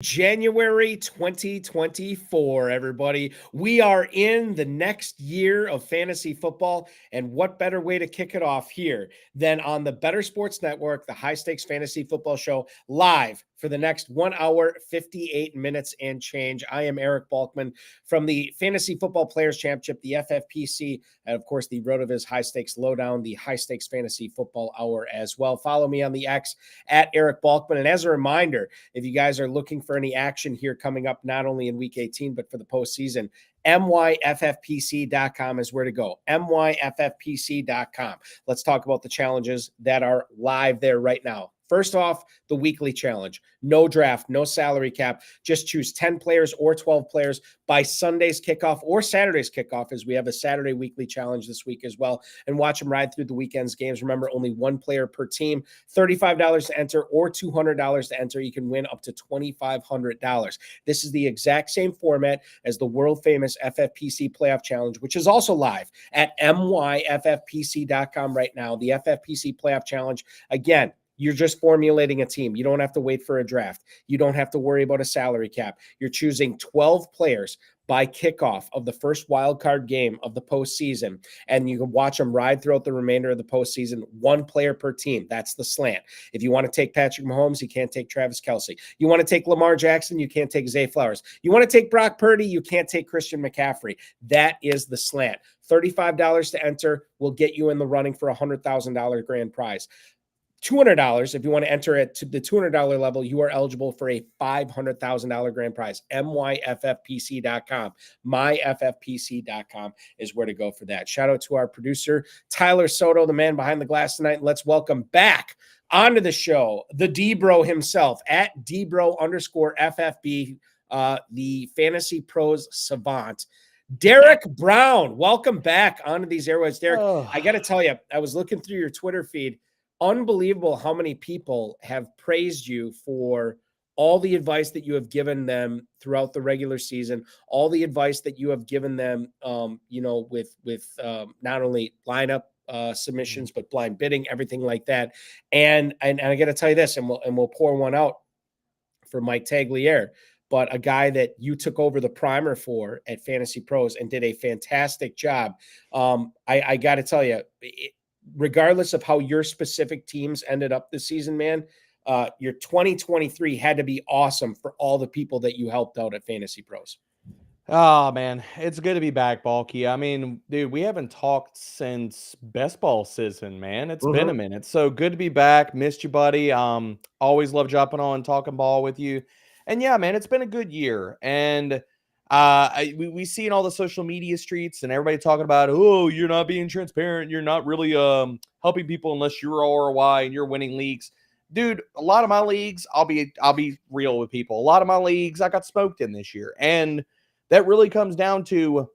January 2024, everybody. We are in the next year of fantasy football, and what better way to kick it off here than on the Better Sports Network, the High Stakes Fantasy Football Show, live for the next 1 hour, 58 minutes and change. I am Eric Balkman from the Fantasy Football Players Championship, the FFPC, and of course, the RotoViz High Stakes Lowdown, the High Stakes Fantasy Football Hour as well. Follow me on the X at Eric Balkman. And as a reminder, if you guys are looking for any action here coming up, not only in week 18, but for the postseason, myffpc.com is where to go. myffpc.com. Let's talk about the challenges that are live there right now. First off, the weekly challenge. No draft, no salary cap. Just choose 10 players or 12 players by Sunday's kickoff or Saturday's kickoff, as we have a Saturday weekly challenge this week as well, and watch them ride through the weekend's games. Remember, only one player per team, $35 to enter or $200 to enter. You can win up to $2,500. This is the exact same format as the world-famous FFPC Playoff Challenge, which is also live at myffpc.com right now. The FFPC Playoff Challenge, again, you're just formulating a team. You don't have to wait for a draft. You don't have to worry about a salary cap. You're choosing 12 players by kickoff of the first wild card game of the postseason, and you can watch them ride throughout the remainder of the postseason. One player per team. That's the slant. If you want to take Patrick Mahomes, you can't take Travis Kelce. You want to take Lamar Jackson, you can't take Zay Flowers. You want to take Brock Purdy, you can't take Christian McCaffrey. That is the slant. $35 to enter will get you in the running for a $100,000 grand prize. $200, if you want to enter it to the $200 level, you are eligible for a $500,000 grand prize. myffpc.com. myffpc.com is where to go for that. Shout out to our producer, Tyler Soto, the man behind the glass tonight. And let's welcome back onto the show, the D-Bro himself, at D-Bro_FFB, the Fantasy Pros savant, Derek Brown. Welcome back onto these airways. Derek, I got to tell you, I was looking through your Twitter feed. Unbelievable how many people have praised you for all the advice that you have given them throughout the regular season, all the advice that you have given them, with not only lineup submissions, but blind bidding, everything like that. And I got to tell you this, and we'll pour one out for Mike Tagliere, but a guy that you took over the primer for at Fantasy Pros and did a fantastic job. I got to tell you, regardless of how your specific teams ended up this season, man, your 2023 had to be awesome for all the people that you helped out at Fantasy Pros. Oh, man, it's good to be back, Balky. I mean, dude, we haven't talked since best ball season, man. It's been a minute. So good to be back. Missed you, buddy. Always love jumping on, talking ball with you. And yeah, man, it's been a good year. And we see in all the social media streets and everybody talking about, oh, you're not being transparent. You're not really helping people unless you're ROI and you're winning leagues. Dude, a lot of my leagues, I'll be real with people. A lot of my leagues I got smoked in this year. And that really comes down to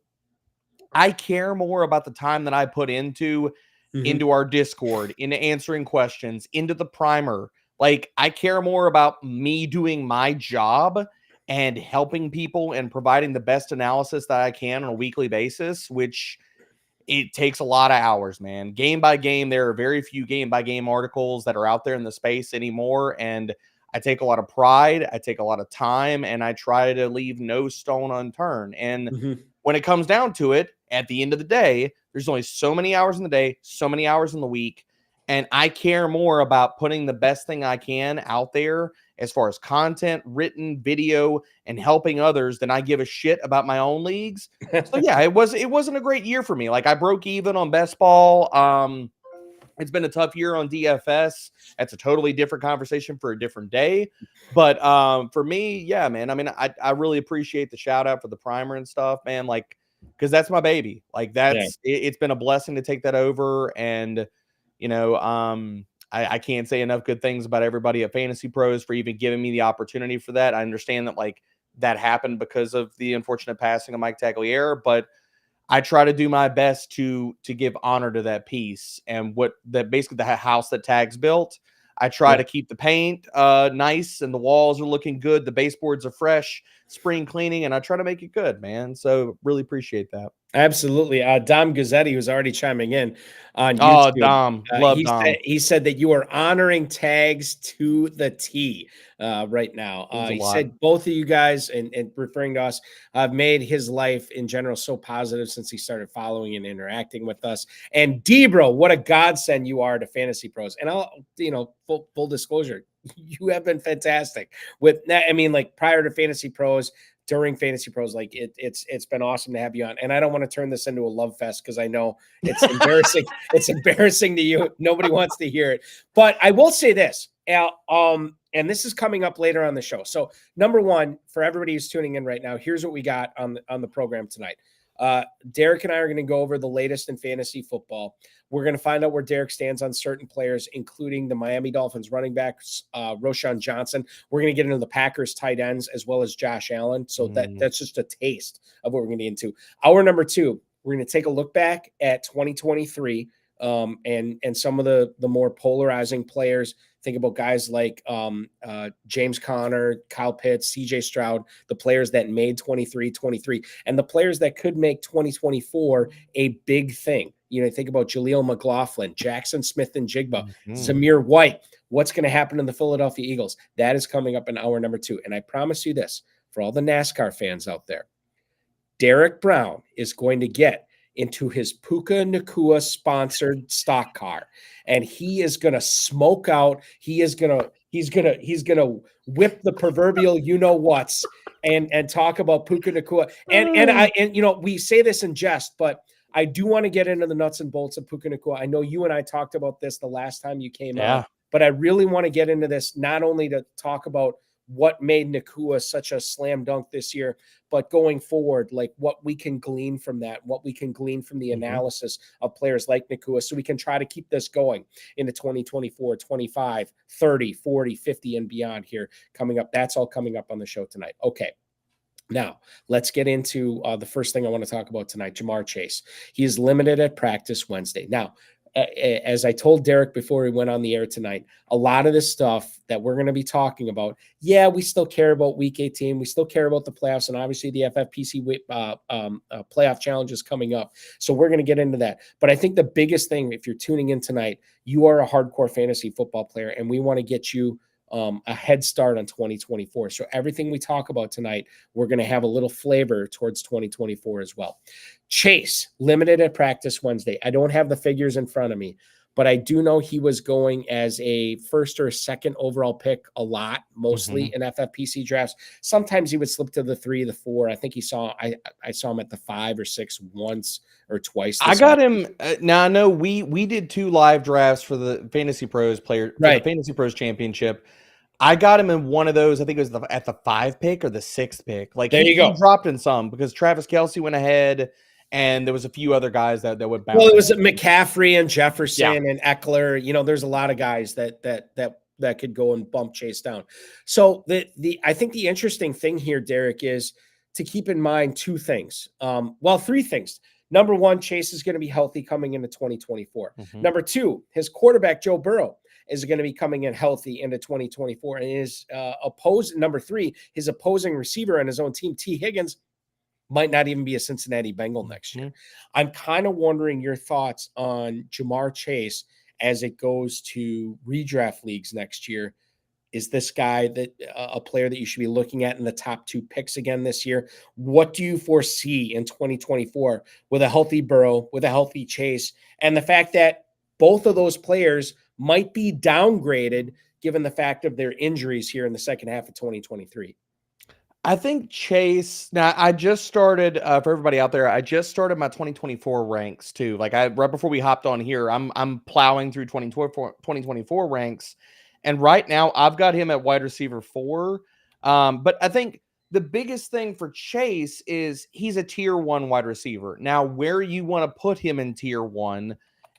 I care more about the time that I put into our Discord, into answering questions, into the primer. Like, I care more about me doing my job and helping people and providing the best analysis that I can on a weekly basis, which it takes a lot of hours, man. Game by game, there are very few game by game articles that are out there in the space anymore. And I take a lot of pride, I take a lot of time, and I try to leave no stone unturned. And when it comes down to it, at the end of the day, there's only so many hours in the day, so many hours in the week. And I care more about putting the best thing I can out there as far as content, written, video, and helping others than I give a shit about my own leagues. So yeah, it wasn't a great year for me. Like, I broke even on best ball. It's been a tough year on DFS. That's a totally different conversation for a different day. But for me, yeah, man, I mean, I really appreciate the shout out for the primer and stuff, man. Like, because that's my baby. Like, it's been a blessing to take that over. And I can't say enough good things about everybody at Fantasy Pros for even giving me the opportunity for that. I understand that, like, that happened because of the unfortunate passing of Mike Tagliere, but I try to do my best to give honor to that piece and basically the house that Tag's built. I try to keep the paint nice and the walls are looking good. The baseboards are fresh, spring cleaning, and I try to make it good, man. So really appreciate that. Absolutely. Dom Gazzetti, who's already chiming in on Oh, YouTube. Dom. Love Dom. He said that you are honoring tags to the T right now. Means a He lot. said both of you guys, and referring to us, have made his life in general so positive since he started following and interacting with us. And Debro, what a godsend you are to Fantasy Pros. And I'll, full disclosure, you have been fantastic with, I mean, like prior to Fantasy Pros, during Fantasy Pros, like it's been awesome to have you on. And I don't want to turn this into a love fest because I know it's embarrassing. It's embarrassing to you. Nobody wants to hear it. But I will say this, Al, and this is coming up later on the show. So number one, for everybody who's tuning in right now, here's what we got on the program tonight. Derek and I are going to go over the latest in fantasy football. We're going to find out where Derek stands on certain players, including the Miami Dolphins running backs, Roschon Johnson. We're going to get into the Packers tight ends as well as Josh Allen. So that's just a taste of what we're going to get into. Hour number two, we're going to take a look back at 2023 and some of the more polarizing players. Think about guys like James Conner, Kyle Pitts, CJ Stroud, the players that made 23, and the players that could make 2024 a big thing. Think about Jaleel McLaughlin, Jackson Smith and Jigba, Zamir White. What's going to happen in the Philadelphia Eagles? That is coming up in hour number two. And I promise you this, for all the NASCAR fans out there, Derek Brown is going to get into his Puka Nacua sponsored stock car, and he is going to smoke out. He's going to whip the proverbial whats and talk about Puka Nacua. And we say this in jest, but I do want to get into the nuts and bolts of Puka Nacua. I know you and I talked about this the last time you came on, but I really want to get into this, not only to talk about what made Nacua such a slam dunk this year, but going forward, like what we can glean from that, what we can glean from the analysis of players like Nacua, so we can try to keep this going into 2024, 25, 30, 40, 50, and beyond here coming up. That's all coming up on the show tonight. Okay. Now, let's get into the first thing I want to talk about tonight, Jamaar Chase. He is limited at practice Wednesday. Now, as I told Derek before we went on the air tonight, a lot of this stuff that we're going to be talking about, we still care about Week 18. We still care about the playoffs, and obviously the FFPC playoff challenge is coming up. So we're going to get into that. But I think the biggest thing, if you're tuning in tonight, you are a hardcore fantasy football player, and we want to get you a head start on 2024. So everything we talk about tonight, we're going to have a little flavor towards 2024 as well. Chase, limited at practice Wednesday. I don't have the figures in front of me, but I do know he was going as a first or second overall pick a lot, mostly in FFPC drafts. Sometimes he would slip to the 3, the 4. I think I saw him at the 5 or 6 once or twice. I got him. Now I know we did 2 live drafts for the Fantasy Pros the Fantasy Pros Championship. I got him in one of those. I think it was at the 5 pick or the 6th pick. Like there you go. He dropped in some because Travis Kelce went ahead, and there was a few other guys that would bounce. Well, it was McCaffrey and Jefferson and Eckler. There's a lot of guys that could go and bump Chase down. So I think the interesting thing here, Derek, is to keep in mind 2 things. 3 things. Number 1, Chase is going to be healthy coming into 2024. Number 2, his quarterback, Joe Burrow, is going to be coming in healthy into 2024. And his number 3, his opposing receiver on his own team, T. Higgins, might not even be a Cincinnati Bengal next year. I'm kind of wondering your thoughts on Jamaar Chase as it goes to redraft leagues next year. Is this guy a player that you should be looking at in the top 2 picks again this year? What do you foresee in 2024 with a healthy Burrow, with a healthy Chase, and the fact that both of those players might be downgraded given the fact of their injuries here in the second half of 2023? I think Chase. Now, I just started for everybody out there. I just started my 2024 ranks too. Like right before we hopped on here, I'm plowing through 2024 ranks, and right now I've got him at wide receiver 4. But I think the biggest thing for Chase is he's a tier 1 wide receiver. Now, where you want to put him in tier 1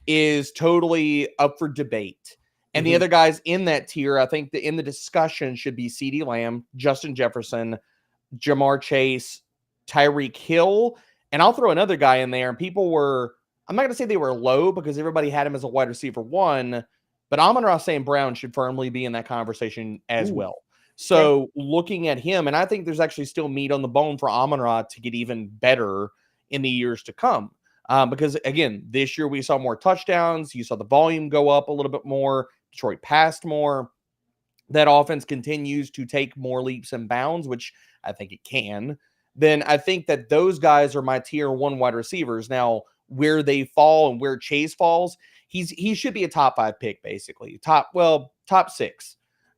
is totally up for debate. And the other guys in that tier, I think in the discussion should be CeeDee Lamb, Justin Jefferson, Jamaar Chase, Tyreek Hill, and I'll throw another guy in there. And people were, I'm not going to say they were low because everybody had him as a wide receiver 1, but Amon-Ra St. Brown should firmly be in that conversation as well. So looking at him, and I think there's actually still meat on the bone for Amon-Ra to get even better in the years to come. Because again, this year we saw more touchdowns. You saw the volume go up a little bit more. Detroit passed more. That offense continues to take more leaps and bounds, which I think it can. Then I think that those guys are my tier 1 wide receivers. Now, where they fall and where Chase falls, he should be a top 5 pick, basically. Top 6.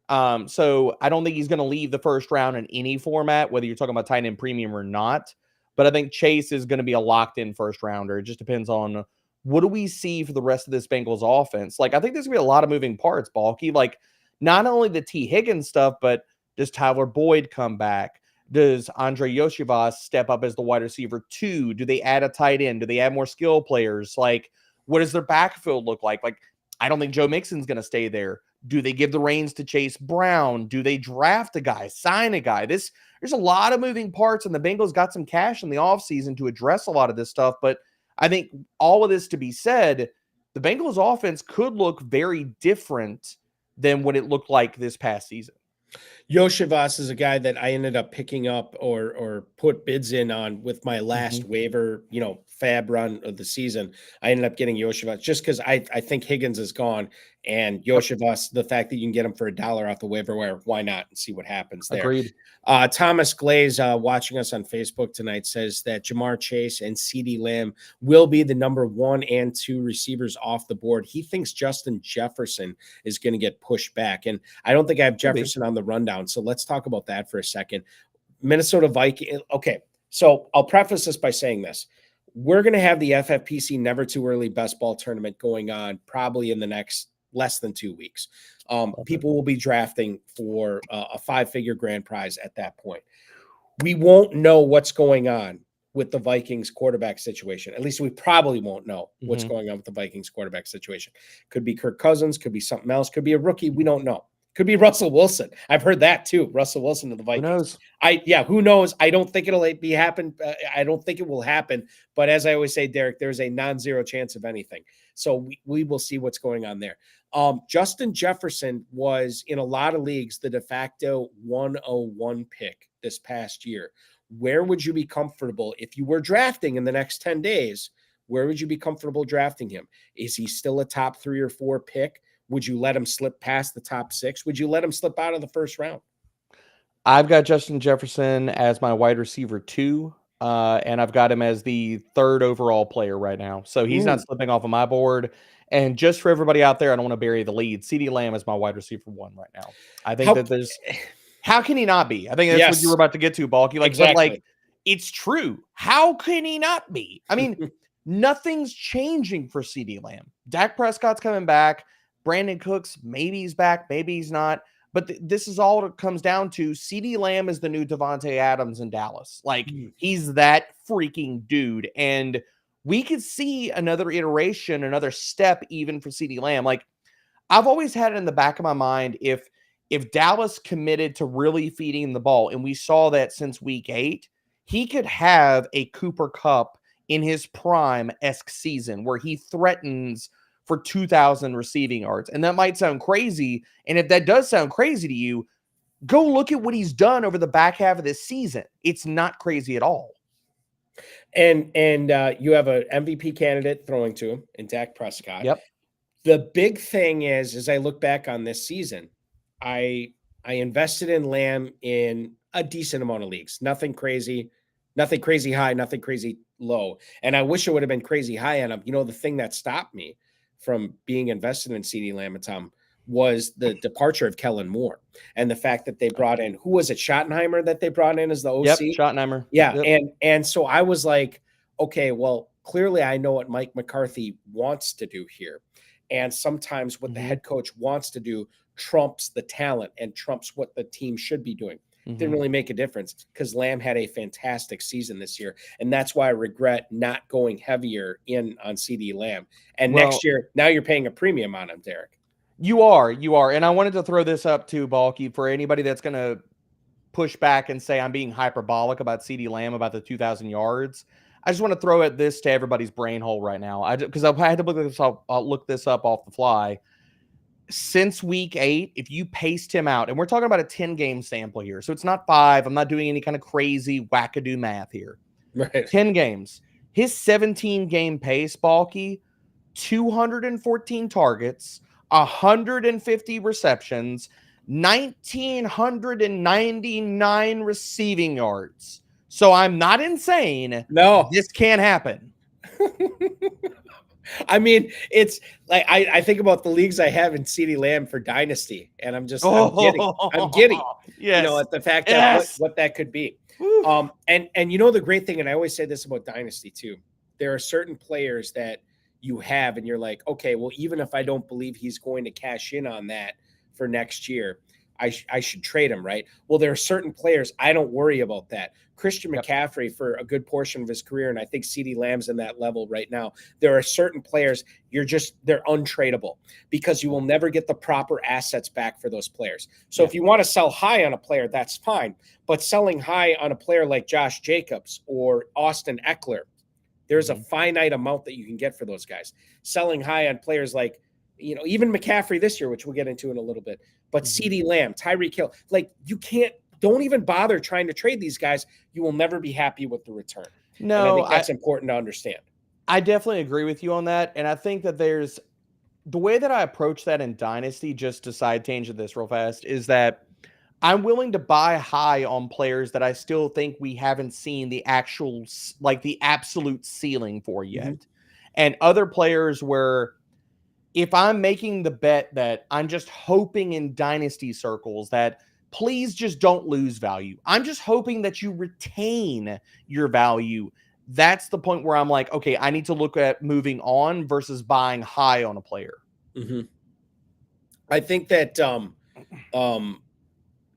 So I don't think he's going to leave the first round in any format, whether you're talking about tight end premium or not. But I think Chase is going to be a locked-in first rounder. It just depends on what do we see for the rest of this Bengals offense. Like, I think there's going to be a lot of moving parts, Balky. Like, not only the T. Higgins stuff, but does Tyler Boyd come back? Does Andre Yoshivas step up as the wide receiver 2? Do they add a tight end? Do they add more skill players? Like, what does their backfield look like? Like, I don't think Joe Mixon's going to stay there. Do they give the reins to Chase Brown? Do they draft a guy, sign a guy? There's a lot of moving parts, and the Bengals got some cash in the offseason to address a lot of this stuff. But I think all of this to be said, the Bengals offense could look very different than what it looked like this past season. Yoshivas is a guy that I ended up picking up or put bids in on with my last waiver, fab run of the season. I ended up getting Yoshivas just because I think Higgins is gone, and Yoshivas, the fact that you can get him for $1 off the waiver wire, why not, and see what happens there. Agreed. Thomas Glaze, watching us on Facebook tonight, says that Jamaar Chase and CeeDee Lamb will be the number 1 and 2 receivers off the board. He thinks Justin Jefferson is going to get pushed back, and I don't think I have Jefferson on the rundown. So let's talk about that for a second. Minnesota Vikings. Okay, so I'll preface this by saying this. We're going to have the FFPC Never Too Early Best Ball Tournament going on probably in the next less than 2 weeks. People will be drafting for a 5-figure grand prize at that point. We won't know what's going on with the Vikings quarterback situation. At least we probably won't know what's going on with the Vikings quarterback situation. Could be Kirk Cousins, could be something else, could be a rookie. We don't know. Could be Russell Wilson. I've heard that too. Russell Wilson to the Vikings. Who knows? Who knows? I don't think it'll be happen. I don't think it will happen. But as I always say, Derek, there's a non-zero chance of anything. So we will see what's going on there. Justin Jefferson was in a lot of leagues the de facto 101 pick this past year. Where would you be comfortable if you were drafting in the next 10 days? Where would you be comfortable drafting him? Is he still a top 3 or 4 pick? Would you let him slip past the top 6? Would you let him slip out of the first round? I've got Justin Jefferson as my wide receiver 2, and I've got him as the 3rd overall player right now. So he's not slipping off of my board. And just for everybody out there, I don't want to bury the lead. CeeDee Lamb is my wide receiver 1 right now. I think that there's – how can he not be? I think that's what you were about to get to, Balky. But it's true. How can he not be? I mean, nothing's changing for CeeDee Lamb. Dak Prescott's coming back. Brandon Cooks, maybe he's back, maybe he's not. But this is all it comes down to. CeeDee Lamb is the new Devontae Adams in Dallas. He's that freaking dude. And we could see another iteration, another step even for CeeDee Lamb. I've always had it in the back of my mind, if Dallas committed to really feeding the ball, and we saw that since week 8, he could have a Cooper Kupp in his prime-esque season where he threatens for 2,000 receiving yards. And that might sound crazy. And if that does sound crazy to you, go look at what he's done over the back half of this season. It's not crazy at all. And you have an MVP candidate throwing to him in Dak Prescott. Yep. The big thing is, as I look back on this season, I invested in Lamb in a decent amount of leagues. Nothing crazy high, nothing crazy low. And I wish it would have been crazy high on him. The thing that stopped me from being invested in CeeDee Lamb and Tom was the departure of Kellen Moore and the fact that they brought in, who was it, Schottenheimer that they brought in as the OC? Yep, Schottenheimer. Yeah, yep. And so I was like, okay, well, clearly I know what Mike McCarthy wants to do here. And sometimes what the head coach wants to do trumps the talent and trumps what the team should be doing. Didn't really make a difference because Lamb had a fantastic season this year. And that's why I regret not going heavier in on CeeDee Lamb. And next year, now you're paying a premium on him, Derek. You are. And I wanted to throw this up too, Balky, for anybody that's going to push back and say I'm being hyperbolic about CeeDee Lamb, about the 2,000 yards. I just want to throw this to everybody's brain hole right now. Because I had to look this up off the fly. Since week 8, if you paced him out, and we're talking about a 10-game sample here, so it's not 5. I'm not doing any kind of crazy wackadoo math here. Right. 10 games. his 17-game pace, Balky, 214 targets, 150 receptions, 1,999 receiving yards. So I'm not insane. No. This can't happen. I mean, it's like I think about the leagues I have in CeeDee Lamb for Dynasty, and I'm giddy. Yes. You know, at the fact that what that could be. Woo. And you know the great thing, and I always say this about Dynasty too. There are certain players that you have, and you're like, okay, well, even if I don't believe he's going to cash in on that for next year, I should trade him, right? Well, there are certain players I don't worry about that. Christian McCaffrey for a good portion of his career, and I think CeeDee Lamb's in that level right now. There are certain players they're untradeable because you will never get the proper assets back for those players. So if you want to sell high on a player, that's fine. But selling high on a player like Josh Jacobs or Austin Eckler, there's a finite amount that you can get for those guys. Selling high on players like, even McCaffrey this year, which we'll get into in a little bit, but CeeDee Lamb, Tyreek Hill, like don't even bother trying to trade these guys. You will never be happy with the return. No, and I think that's important to understand. I definitely agree with you on that. And I think that there's the way that I approach that in Dynasty, just to side tangent this real fast, is that I'm willing to buy high on players that I still think we haven't seen the absolute ceiling for yet. And other players where if I'm making the bet that I'm just hoping in Dynasty circles that please just don't lose value, I'm just hoping that you retain your value. That's the point where I'm like, okay, I need to look at moving on versus buying high on a player. I think that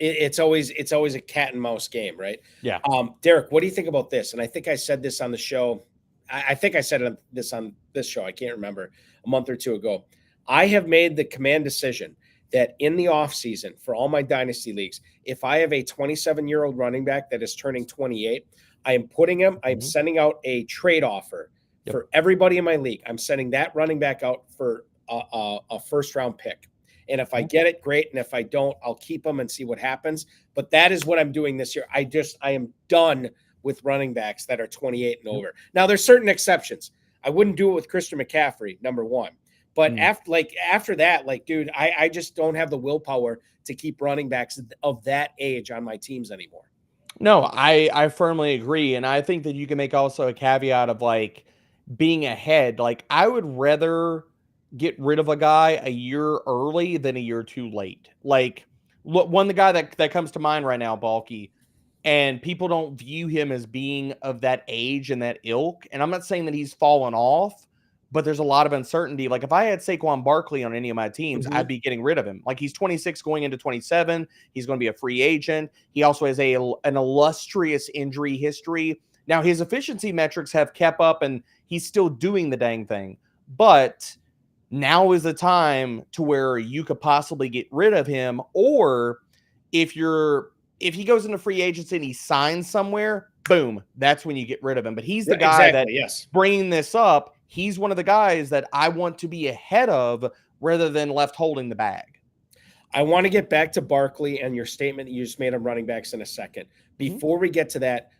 it's always a cat and mouse game, right? Yeah. Derek, what do you think about this? And I think I said this on the show. I think I said this on this show. I can't remember, a month or two ago. I have made the command decision that in the offseason for all my dynasty leagues, if I have a 27-year-old running back that is turning 28, I am putting him, I'm sending out a trade offer for everybody in my league. I'm sending that running back out for a first-round pick. And if I get it, great. And if I don't, I'll keep him and see what happens. But that is what I'm doing this year. I am done with running backs that are 28 and over. Now, there's certain exceptions. I wouldn't do it with Christian McCaffrey, number one. But after that, dude, I just don't have the willpower to keep running backs of that age on my teams anymore. No, I firmly agree. And I think that you can make also a caveat of being ahead. I would rather get rid of a guy a year early than a year too late. The guy that comes to mind right now, Balky, and people don't view him as being of that age and that ilk. And I'm not saying that he's fallen off, but there's a lot of uncertainty. If I had Saquon Barkley on any of my teams, I'd be getting rid of him. He's 26 going into 27. He's going to be a free agent. He also has an illustrious injury history. Now, his efficiency metrics have kept up, and he's still doing the dang thing. But now is the time to where you could possibly get rid of him. Or if he goes into free agency and he signs somewhere, boom, that's when you get rid of him. But he's the guy bringing this up. He's one of the guys that I want to be ahead of rather than left holding the bag. I want to get back to Barkley and your statement that you just made on running backs in a second. Before we get to that,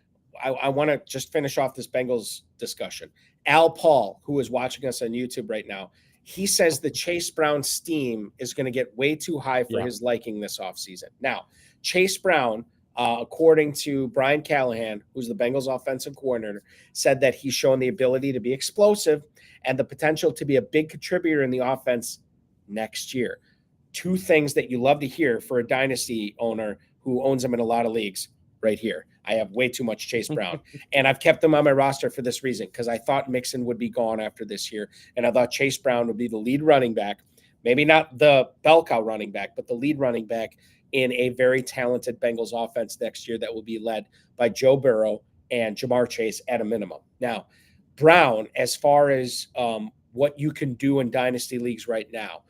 I want to just finish off this Bengals discussion. Al Paul, who is watching us on YouTube right now, he says the Chase Brown steam is going to get way too high for his liking this offseason. Now, Chase Brown, according to Brian Callahan, who's the Bengals offensive coordinator, said that he's shown the ability to be explosive and the potential to be a big contributor in the offense next year. Two things that you love to hear for a dynasty owner who owns them in a lot of leagues right here. I have way too much Chase Brown, and I've kept him on my roster for this reason, because I thought Mixon would be gone after this year, and I thought Chase Brown would be the lead running back, maybe not the bell cow running back, but the lead running back in a very talented Bengals offense next year that will be led by Joe Burrow and Jamaar Chase at a minimum. Now, Brown, as far as what you can do in dynasty leagues right now,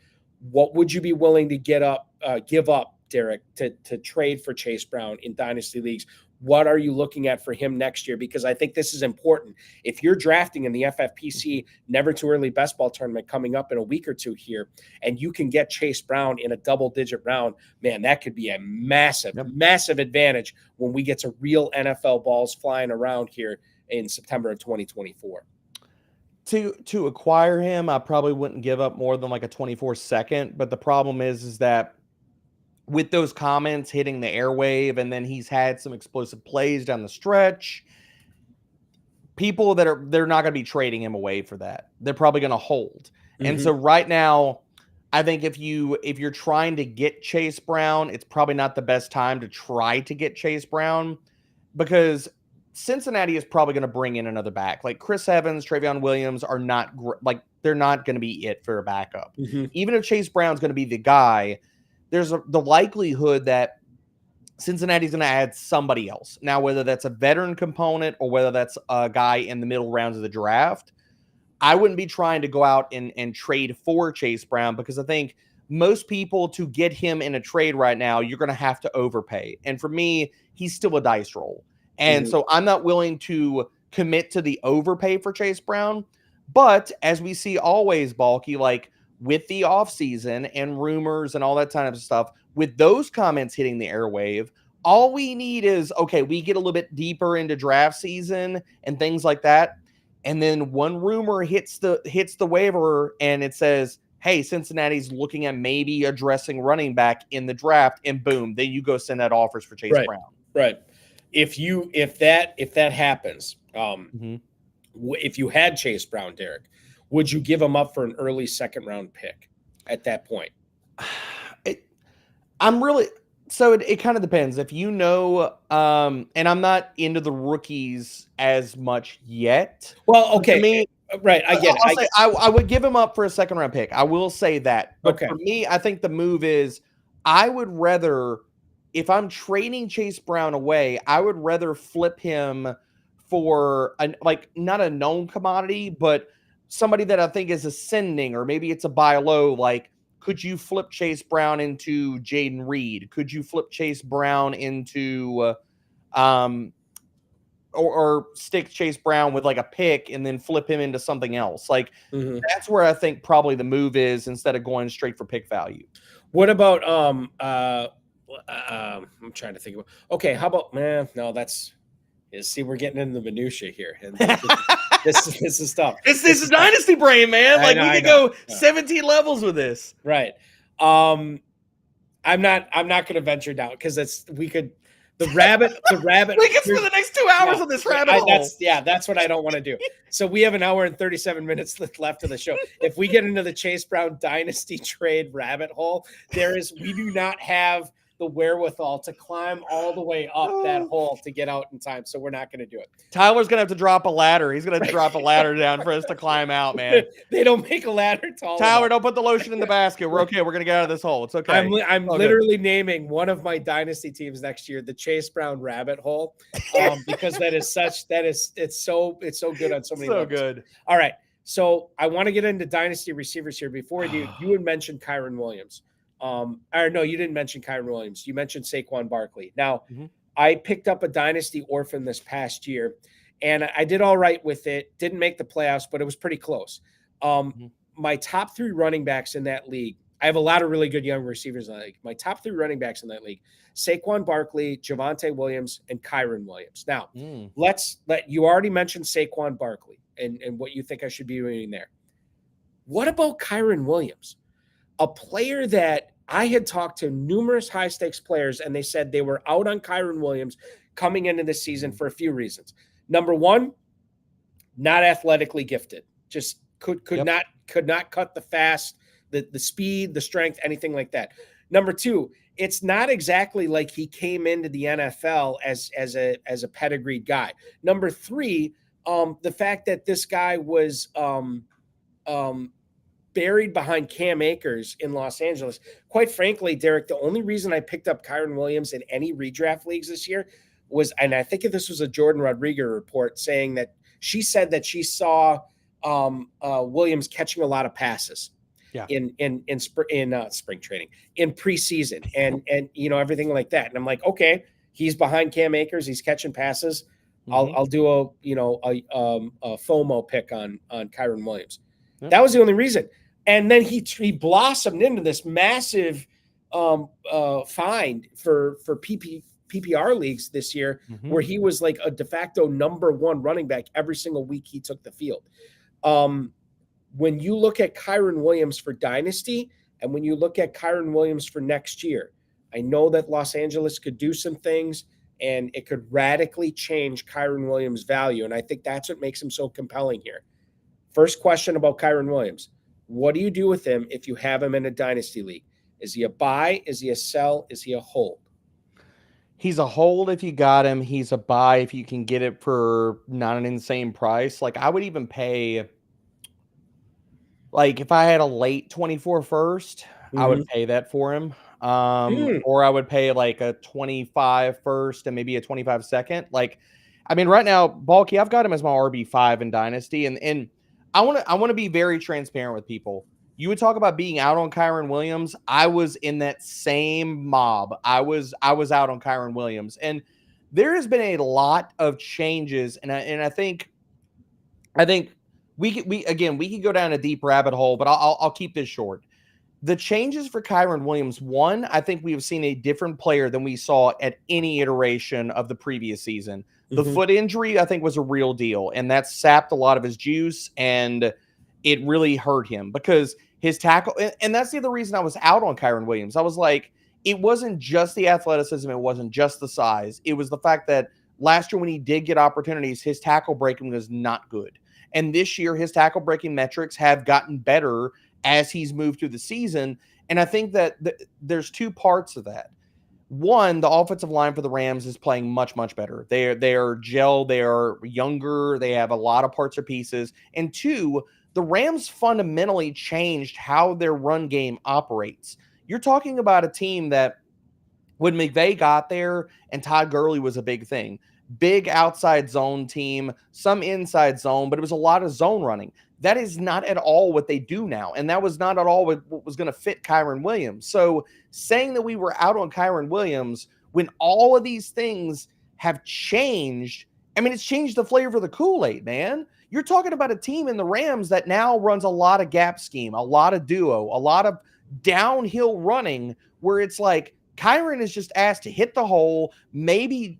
what would you be willing to give up, Derek, to trade for Chase Brown in dynasty leagues? What are you looking at for him next year? Because I think this is important. If you're drafting in the FFPC Never Too Early Best Ball Tournament coming up in a week or two here, and you can get Chase Brown in a double-digit round, man, that could be a massive, massive advantage when we get to real NFL balls flying around here in September of 2024. To acquire him, I probably wouldn't give up more than like a 24-second. But the problem is that with those comments hitting the airwave, and then he's had some explosive plays down the stretch, people they're not going to be trading him away for that. They're probably going to hold. And so right now, I think if you're trying to get Chase Brown, it's probably not the best time to try to get Chase Brown, because Cincinnati is probably going to bring in another back. Like Chris Evans, Travion Williams are not they're not going to be it for a backup. Even if Chase Brown's going to be the guy, there's the likelihood that Cincinnati's going to add somebody else. Now, whether that's a veteran component or whether that's a guy in the middle rounds of the draft, I wouldn't be trying to go out and trade for Chase Brown, because I think most people, to get him in a trade right now, you're going to have to overpay. And for me, he's still a dice roll. And so I'm not willing to commit to the overpay for Chase Brown. But as we see always, Balky, like with the offseason and rumors and all that kind of stuff, with those comments hitting the airwave, all we need is, okay, we get a little bit deeper into draft season and things like that. And then one rumor hits the waiver and it says, hey, Cincinnati's looking at maybe addressing running back in the draft, and boom, then you go send out offers for Chase Brown. Right. If that happens, if you had Chase Brown, Derek, would you give him up for an early second round pick at that point? It kind of depends. If you know, and I'm not into the rookies as much yet. Well, okay. For me, right, I get it. I would give him up for a second round pick. I will say that. But for me, I think the move is, I would rather, if I'm trading Chase Brown away, I would rather flip him for not a known commodity, but somebody that I think is ascending, or maybe it's a buy low. Like, could you flip Chase Brown into Jaden Reed? Could you flip Chase Brown into or stick Chase Brown with like a pick and then flip him into something else? Like, that's where I think probably the move is, instead of going straight for pick value. What about I'm trying to think about. Okay, how about see, we're getting into the minutia here, and this is tough. This is dynasty brain, man. Like, we could go 17 levels with this, right? I'm not going to venture down, because the rabbit. We could spend the next 2 hours on this rabbit hole. That's what I don't want to do. So we have an hour and 37 minutes left of the show. If we get into the Chase Brown dynasty trade rabbit hole, we do not have the wherewithal to climb all the way up that hole to get out in time. So we're not going to do it. Tyler's going to have to drop a ladder. He's going to drop a ladder down for us to climb out, man. They don't make a ladder tall. Tyler, don't put the lotion in the basket. We're okay. We're going to get out of this hole. It's okay. I'm literally naming one of my dynasty teams next year the Chase Brown rabbit hole, because it's so good on so many levels. Good. All right. So I want to get into dynasty receivers here. Before you had mentioned Kyren Williams. Or no, you didn't mention Kyren Williams. You mentioned Saquon Barkley. Now, I picked up a dynasty orphan this past year, and I did all right with it. Didn't make the playoffs, but it was pretty close. My top 3 running backs in that league, I have a lot of really good young receivers in that league. My top 3 running backs in that league, Saquon Barkley, Javonte Williams, and Kyren Williams. Now, you already mentioned Saquon Barkley and what you think I should be doing there. What about Kyren Williams? A player that I had talked to numerous high-stakes players, and they said they were out on Kyren Williams coming into this season for a few reasons. Number one, not athletically gifted. Just could not cut the fast, the speed, the strength, anything like that. Number two, it's not exactly like he came into the NFL as a pedigreed guy. Number three, the fact that this guy was buried behind Cam Akers in Los Angeles. Quite frankly, Derek, the only reason I picked up Kyren Williams in any redraft leagues this year was, and I think this was a Jordan Rodriguez report, saying that she said that she saw Williams catching a lot of passes in spring training, in preseason, and everything like that. And I'm like, okay, he's behind Cam Akers, he's catching passes. I'll do a FOMO pick on Kyren Williams. Yep. That was the only reason. And then he blossomed into this massive find for PPR leagues this year where he was like a de facto number one running back every single week he took the field. When you look at Kyren Williams for Dynasty and when you look at Kyren Williams for next year, I know that Los Angeles could do some things and it could radically change Kyren Williams' value. And I think that's what makes him so compelling here. First question about Kyren Williams. What do you do with him if you have him in a Dynasty league? Is he a buy? Is he a sell? Is he a hold? He's a hold if you got him. He's a buy if you can get it for not an insane price. Like I would even pay, like if I had a late 24 first, I would pay that for him. Or I would pay like a 25 first and maybe a 25 second. Like, I mean, right now, Balky, I've got him as my RB5 in Dynasty, and I want to be very transparent with people. You would talk about being out on Kyren Williams. I was in that same mob. I was out on Kyren Williams, and there has been a lot of changes, and I think we could go down a deep rabbit hole, but I'll keep this short. The changes for Kyren Williams, one, I think we have seen a different player than we saw at any iteration of the previous season. The foot injury, I think, was a real deal, and that sapped a lot of his juice, and it really hurt him because his tackle, and that's the other reason I was out on Kyren Williams. I was like, it wasn't just the athleticism, it wasn't just the size. It was the fact that last year when he did get opportunities, his tackle breaking was not good. And this year, his tackle breaking metrics have gotten better as he's moved through the season. And I think that there's two parts of that. One, the offensive line for the Rams is playing much, much better. They are gel. They are younger. They have a lot of parts or pieces. And two, the Rams fundamentally changed how their run game operates. You're talking about a team that when McVay got there and Todd Gurley was a big thing, big outside zone team, some inside zone, but it was a lot of zone running. That is not at all what they do now. And that was not at all what was going to fit Kyren Williams. So saying that we were out on Kyren Williams when all of these things have changed, I mean, it's changed the flavor of the Kool-Aid, man. You're talking about a team in the Rams that now runs a lot of gap scheme, a lot of duo, a lot of downhill running where it's like Kyren is just asked to hit the hole, maybe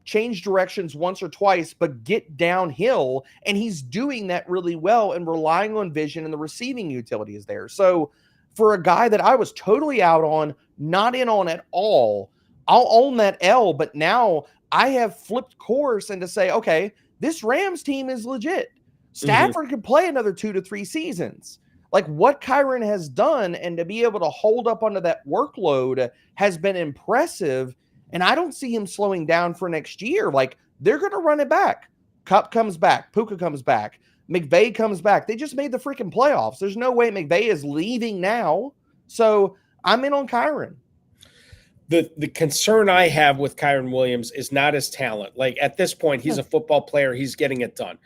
change directions once or twice, but get downhill. And he's doing that really well and relying on vision, and the receiving utility is there. So for a guy that I was totally out on, not in on at all, I'll own that L, but now I have flipped course and to say, okay, this Rams team is legit. Stafford could play another 2 to 3 seasons. Like what Kyren has done and to be able to hold up under that workload has been impressive. And I don't see him slowing down for next year. Like they're going to run it back. Kupp comes back. Puka comes back. McVay comes back. They just made the freaking playoffs. There's no way McVay is leaving now. So I'm in on Kyren. The concern I have with Kyren Williams is not his talent. Like at this point, he's a football player. He's getting it done.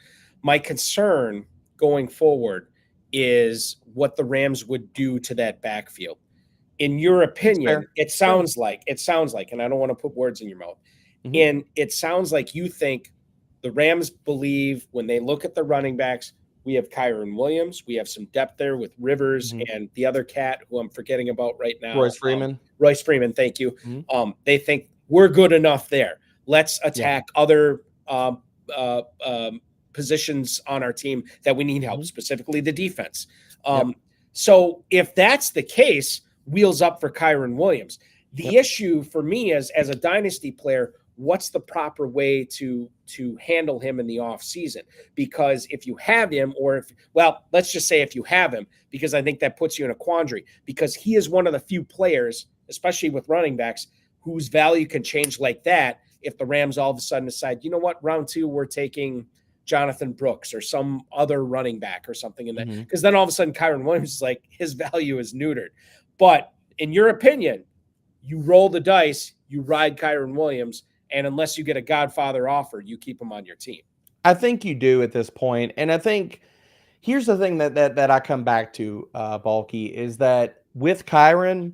My concern going forward is what the Rams would do to that backfield. In your opinion, it sounds like, and I don't want to put words in your mouth, and it sounds like you think the Rams believe when they look at the running backs, we have Kyren Williams, we have some depth there with Rivers and the other cat who I'm forgetting about right now. Royce Freeman. Royce Freeman, thank you. They think we're good enough there. Let's attack other positions on our team that we need help, specifically the defense. So if that's the case, wheels up for Kyren Williams. The issue for me as a dynasty player, what's the proper way to handle him in the off season? Because if you have him, let's just say if you have him, because I think that puts you in a quandary, because he is one of the few players, especially with running backs, whose value can change like that. If the Rams all of a sudden decide, you know what, round 2, we're taking Jonathan Brooks or some other running back or something in that, because then all of a sudden Kyren Williams is like, his value is neutered. But in your opinion, you roll the dice, you ride Kyren Williams, and unless you get a Godfather offer, you keep him on your team. I think you do at this point. And I think here's the thing that I come back to, Balky, is that with Kyren,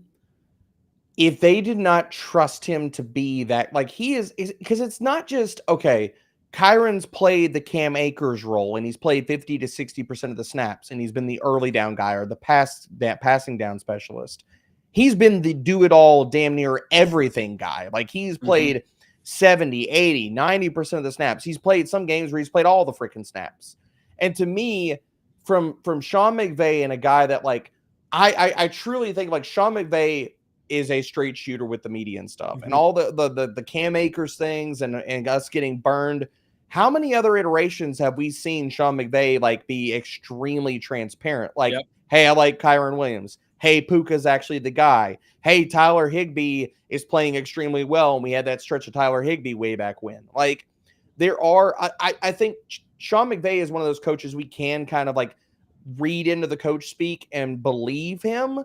if they did not trust him to be that, like he is because it's not just, okay, Kyren's played the Cam Akers role and he's played 50 to 60% of the snaps and he's been the early down guy or the passing down specialist. he's been the do-it-all, damn near everything guy. Like, he's played 70, 80, 90% of the snaps. He's played some games where he's played all the freaking snaps. And to me, from Sean McVay and a guy that, like, I truly think, like, Sean McVay is a straight shooter with the media and stuff, and all the Cam Akers things and us getting burned. How many other iterations have we seen Sean McVay, like, be extremely transparent? Like, hey, I like Kyren Williams. Hey, Puka's actually the guy. Hey, Tyler Higbee is playing extremely well, and we had that stretch of Tyler Higbee way back when. Like, there are, I think Sean McVay is one of those coaches we can kind of, like, read into the coach speak and believe him.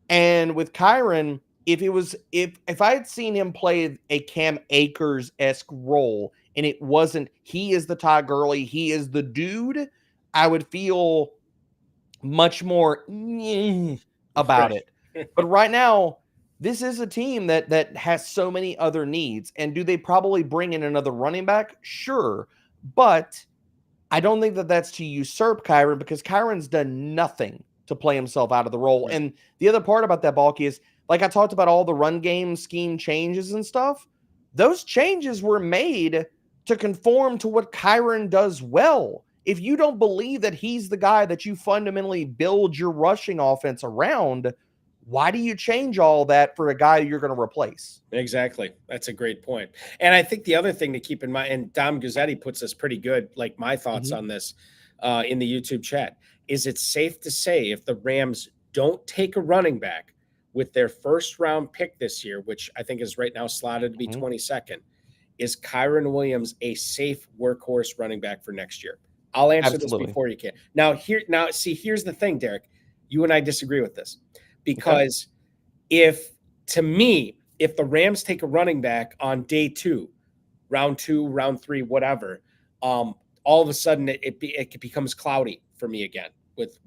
And with Kyren, if I had seen him play a Cam Akers-esque role, and it wasn't, he is the Todd Gurley, he is the dude, I would feel much more about it. But right now, this is a team that has so many other needs. And do they probably bring in another running back? Sure. But I don't think that that's to usurp Kyren, because Kyren's done nothing to play himself out of the role. Right. And the other part about that, Balky, is, like I talked about all the run game scheme changes and stuff, those changes were made to conform to what Kyren does well. If you don't believe that he's the guy that you fundamentally build your rushing offense around, why do you change all that for a guy you're going to replace? Exactly. That's a great point. And I think the other thing to keep in mind, and Dom Guzzetti puts this pretty good, like my thoughts on this in the YouTube chat, is it's safe to say if the Rams don't take a running back with their first round pick this year, which I think is right now slotted to be 22nd, is Kyren Williams a safe workhorse running back for next year? I'll answer this before you can. Now, here's the thing, Derek. You and I disagree with this, because if the Rams take a running back on day 2, round 2, round 3, whatever, all of a sudden it becomes cloudy for me again with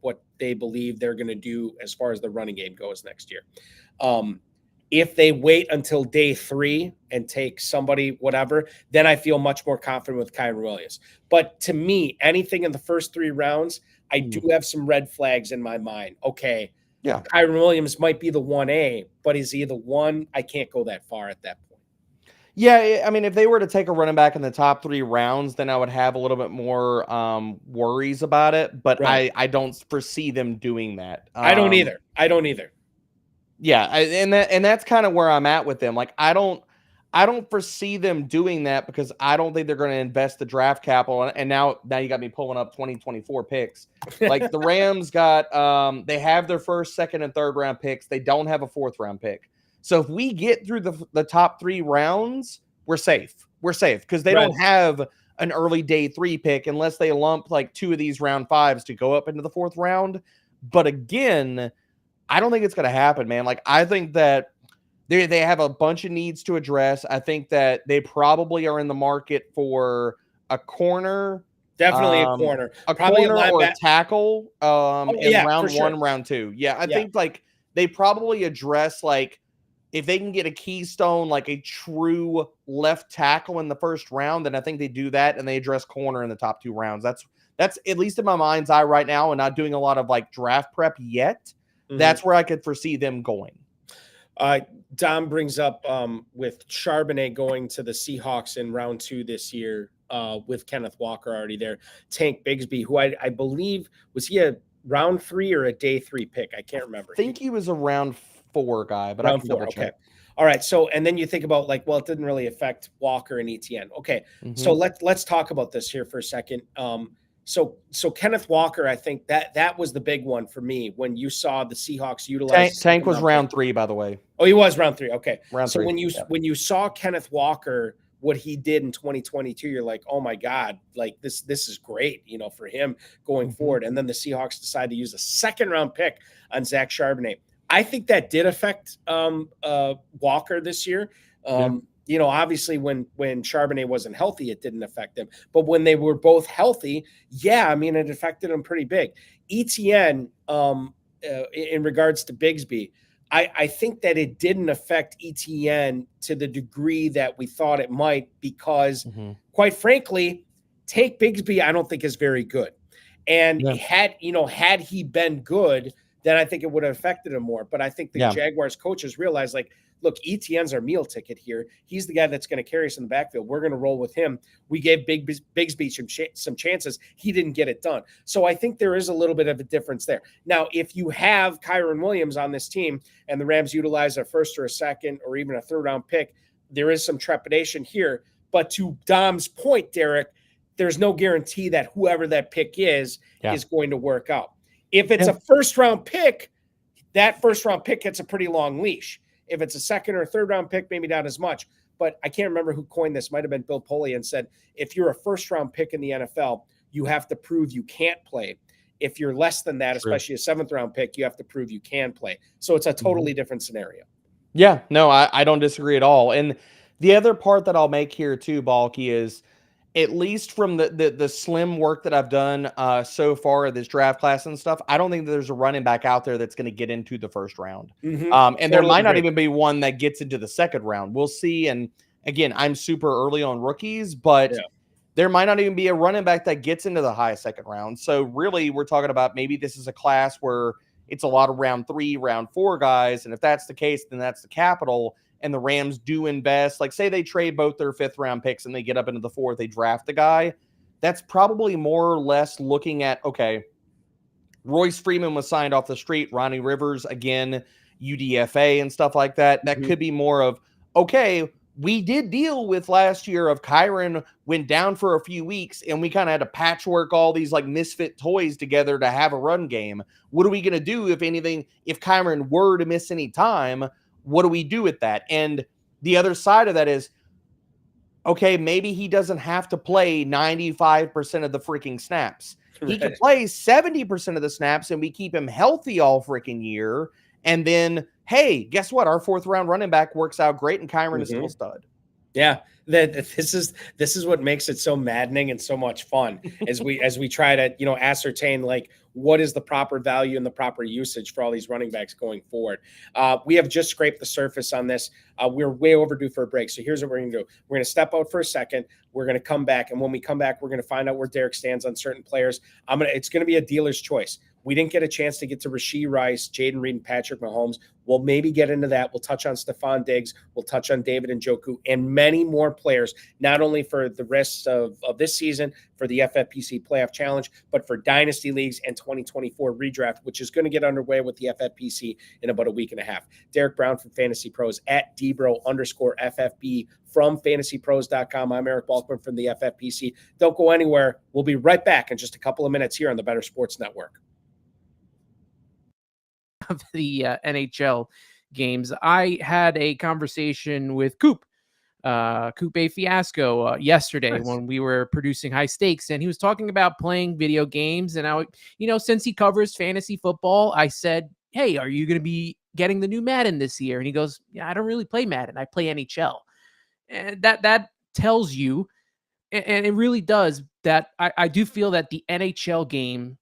what they believe they're going to do as far as the running game goes next year. If they wait until day 3 and take somebody, whatever, then I feel much more confident with Kyren Williams. But to me, anything in the first 3 rounds, I do have some red flags in my mind. Okay, Kyren Williams might be the 1A, but is he the one? I can't go that far at that point. Yeah, I mean, if they were to take a running back in the top 3 rounds, then I would have a little bit more worries about it. But I don't foresee them doing that. I don't either. Yeah, and that's kind of where I'm at with them. Like, I don't foresee them doing that, because I don't think they're going to invest the draft capital. And now you got me pulling up 2024 picks. Like, the Rams got they have their first, second, and third round picks. They don't have a 4th round pick. So if we get through the top 3 rounds, we're safe. We're safe, because they don't have an early day 3 pick unless they lump like 2 of these round 5s to go up into the 4th round. But again, I don't think it's going to happen, man. Like, I think that they have a bunch of needs to address. I think that they probably are in the market for a corner. Definitely a corner. Probably corner or a tackle in round 1, round 2. Yeah, I think, like, they probably address, like, if they can get a keystone, like a true left tackle in the first round, then I think they do that, and they address corner in the top 2 rounds. That's at least in my mind's eye right now, and not doing a lot of, like, draft prep yet. That's where I could foresee them going. Dom brings up with Charbonnet going to the Seahawks in round 2 this year with Kenneth Walker already there. Tank Bigsby, who I believe, was he a round 3 or a day 3 pick? I can't remember. I think he was a round 4 guy, but round 4. Okay. All right. So, and then you think about, like, well, it didn't really affect Walker and ETN. Okay. So let's talk about this here for a second. So Kenneth Walker, I think that was the big one for me when you saw the Seahawks utilize. Tank was round 3, by the way. Oh, he was round 3. Okay. Round 3. So when you saw Kenneth Walker, what he did in 2022, you're like, oh my God, like this is great, for him going forward. And then the Seahawks decided to use a 2nd round pick on Zach Charbonnet. I think that did affect Walker this year. Obviously when Charbonnet wasn't healthy, it didn't affect him. But when they were both healthy, it affected him pretty big. ETN, in regards to Bigsby, I think that it didn't affect ETN to the degree that we thought it might, because quite frankly, Tank Bigsby, I don't think is very good. And had he been good, then I think it would have affected him more. But I think the Yeah. Jaguars coaches realized, like, look, ETN's our meal ticket here. He's the guy that's going to carry us in the backfield. We're going to roll with him. We gave Bigsby some chances. He didn't get it done. So I think there is a little bit of a difference there. Now, if you have Kyren Williams on this team and the Rams utilize a first or a second or even a third-round pick, there is some trepidation here. But to Dom's point, Derek, there's no guarantee that whoever that pick is going to work out. If it's a first-round pick, that first-round pick gets a pretty long leash. If it's a second or third-round pick, maybe not as much. But I can't remember who coined this. Might have been Bill Polian and said, if you're a first-round pick in the NFL, you have to prove you can't play. If you're less than that, especially a seventh-round pick, you have to prove you can play. So it's a totally different scenario. Yeah, no, I don't disagree at all. And the other part that I'll make here too, Balky, is at least from the slim work that I've done so far of this draft class and stuff, I don't think that there's a running back out there that's going to get into the first round. And totally there might not even be one that gets into the second round. We'll see. And again, I'm super early on rookies, but there might not even be a running back that gets into the high second round. So really, we're talking about maybe this is a class where it's a lot of round 3, round 4 guys. And if that's the case, then that's the capital. And the Rams do invest, like say they trade both their 5th round picks and they get up into the 4th, they draft the guy. That's probably more or less looking at, okay, Royce Freeman was signed off the street, Ronnie Rivers, again, UDFA and stuff like that. That could be more of, okay, we did deal with last year of Kyren went down for a few weeks and we kind of had to patchwork all these like misfit toys together to have a run game. What are we going to do if anything, if Kyren were to miss any time? What do we do with that? And the other side of that is, okay, maybe he doesn't have to play 95% of the freaking snaps. He could play 70% of the snaps and we keep him healthy all freaking year. And then, hey, guess what? Our 4th round running back works out great and Kyren is still a stud. Yeah, this is what makes it so maddening and so much fun as we try to ascertain like what is the proper value and the proper usage for all these running backs going forward. We have just scraped the surface on this. We're way overdue for a break. So here's what we're going to do. We're going to step out for a second. We're going to come back, and when we come back, we're going to find out where Derek stands on certain players. It's going to be a dealer's choice. We didn't get a chance to get to Rashee Rice, Jaden Reed, and Patrick Mahomes. We'll maybe get into that. We'll touch on Stephon Diggs. We'll touch on David Njoku and many more players, not only for the rest of this season, for the FFPC Playoff Challenge, but for Dynasty Leagues and 2024 Redraft, which is going to get underway with the FFPC in about a week and a half. Derek Brown from Fantasy Pros at Dbro_FFB from fantasypros.com. I'm Eric Balkman from the FFPC. Don't go anywhere. We'll be right back in just a couple of minutes here on the Better Sports Network. Of the NHL games, I had a conversation with Coupe A Fiasco yesterday when we were producing High Stakes, and he was talking about playing video games. And I, since he covers fantasy football, I said, "Hey, are you going to be getting the new Madden this year?" And he goes, "Yeah, I don't really play Madden. I play NHL." And that tells you, and it really does, that I do feel that the NHL game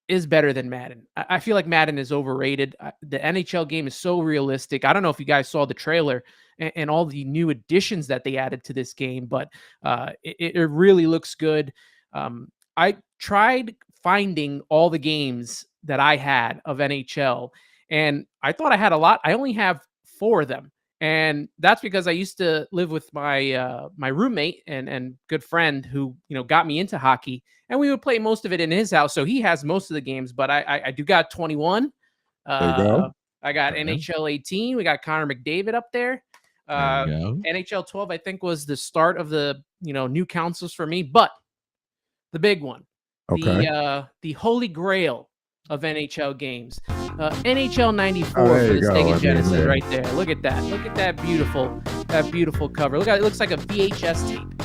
is better than Madden. I feel like Madden is overrated. The NHL game is so realistic. I don't know if you guys saw the trailer and all the new additions that they added to this game, but it really looks good. I tried finding all the games that I had of NHL, and I thought I had a lot. I only have 4 of them. And that's because I used to live with my my roommate and good friend who got me into hockey, and we would play most of it in his house. So he has most of the games, but I do got 21. There you go. I got NHL 18. We got Connor McDavid up there. NHL 12, I think, was the start of the new consoles for me. But the big one, the holy grail of NHL games, NHL 94 for the Sega Genesis, right there. Look at that. Look at that beautiful cover. Look at it. Looks like a VHS tape.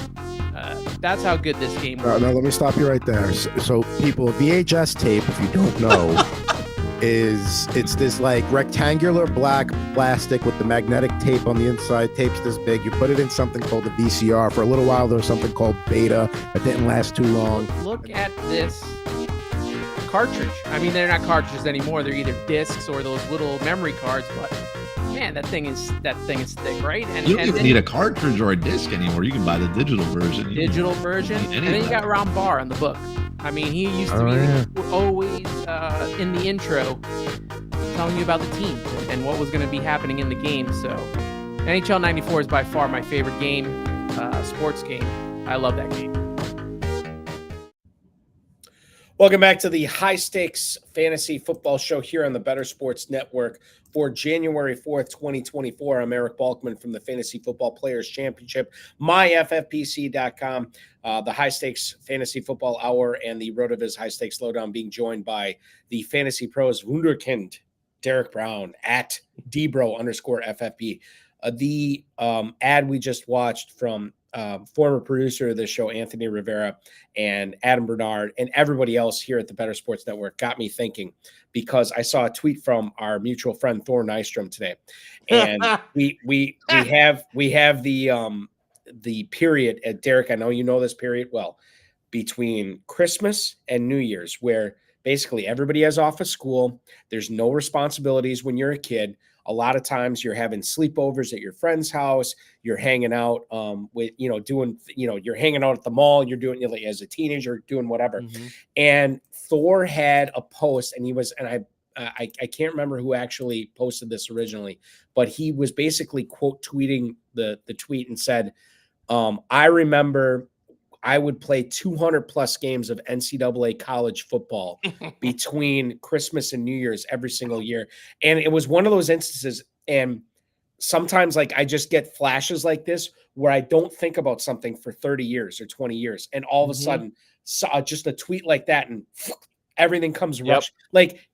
That's how good this game was. No, let me stop you right there. So people, VHS tape, if you don't know, it's this like rectangular black plastic with the magnetic tape on the inside. Tape's this big. You put it in something called a VCR. For a little while, there was something called Beta that didn't last too long. Look at this cartridge. I mean, they're not cartridges anymore. They're either discs or those little memory cards. But man, that thing is thick, right? And you don't even need a cartridge or a disc anymore. You can buy the digital version. And then you got Ron Barr on the book. I mean, he used to be always in the intro. telling you about the team and what was going to be happening in the game. So NHL 94 is by far my favorite game, sports game. I love that game. Welcome back to the High Stakes Fantasy Football Show here on the Better Sports Network for January 4th, 2024. I'm Eric Balkman from the Fantasy Football Players Championship, myffpc.com, the High Stakes Fantasy Football Hour, and the RotoViz High Stakes Lowdown, being joined by the Fantasy Pros Wunderkind, Derek Brown, at Dbro_FFP. The ad we just watched from former producer of this show, Anthony Rivera, and Adam Bernard, and everybody else here at the Better Sports Network got me thinking, because I saw a tweet from our mutual friend Thor Nystrom today, and we have the period at Derek. I know you know this period well, between Christmas and New Year's, where basically everybody has off of school. There's no responsibilities when you're a kid. A lot of times you're having sleepovers at your friend's house. You're hanging out with, you're hanging out at the mall. You're doing, as a teenager, doing whatever. Mm-hmm. And Thor had a post, and I can't remember who actually posted this originally, but he was basically quote tweeting the tweet and said, I remember I would play 200 plus games of NCAA college football between Christmas and New Year's every single year. And it was one of those instances. And sometimes I just get flashes like this where I don't think about something for 30 years or 20 years. And all of a sudden, just a tweet like that, and everything comes rush.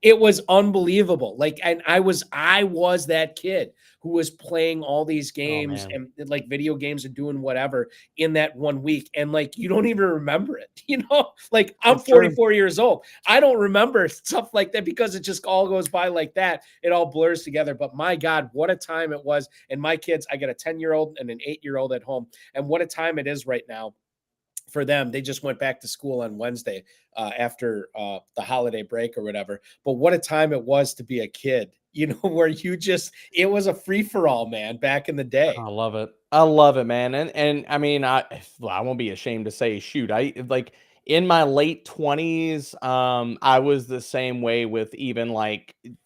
It was unbelievable. And I was that kid who was playing all these games and video games and doing whatever in that 1 week. And you don't even remember it, I'm 44 years old. I don't remember stuff like that because it just all goes by like that. It all blurs together. But my God, what a time it was. And my kids, I got a 10-year-old and an 8-year-old at home. And what a time it is right now for them. They just went back to school on Wednesday after the holiday break or whatever. But what a time it was to be a kid, where it was a free for all, man, back in the day. I love it. I love it, man. And I mean, I won't be ashamed to say, shoot, in my late 20s, I was the same way with even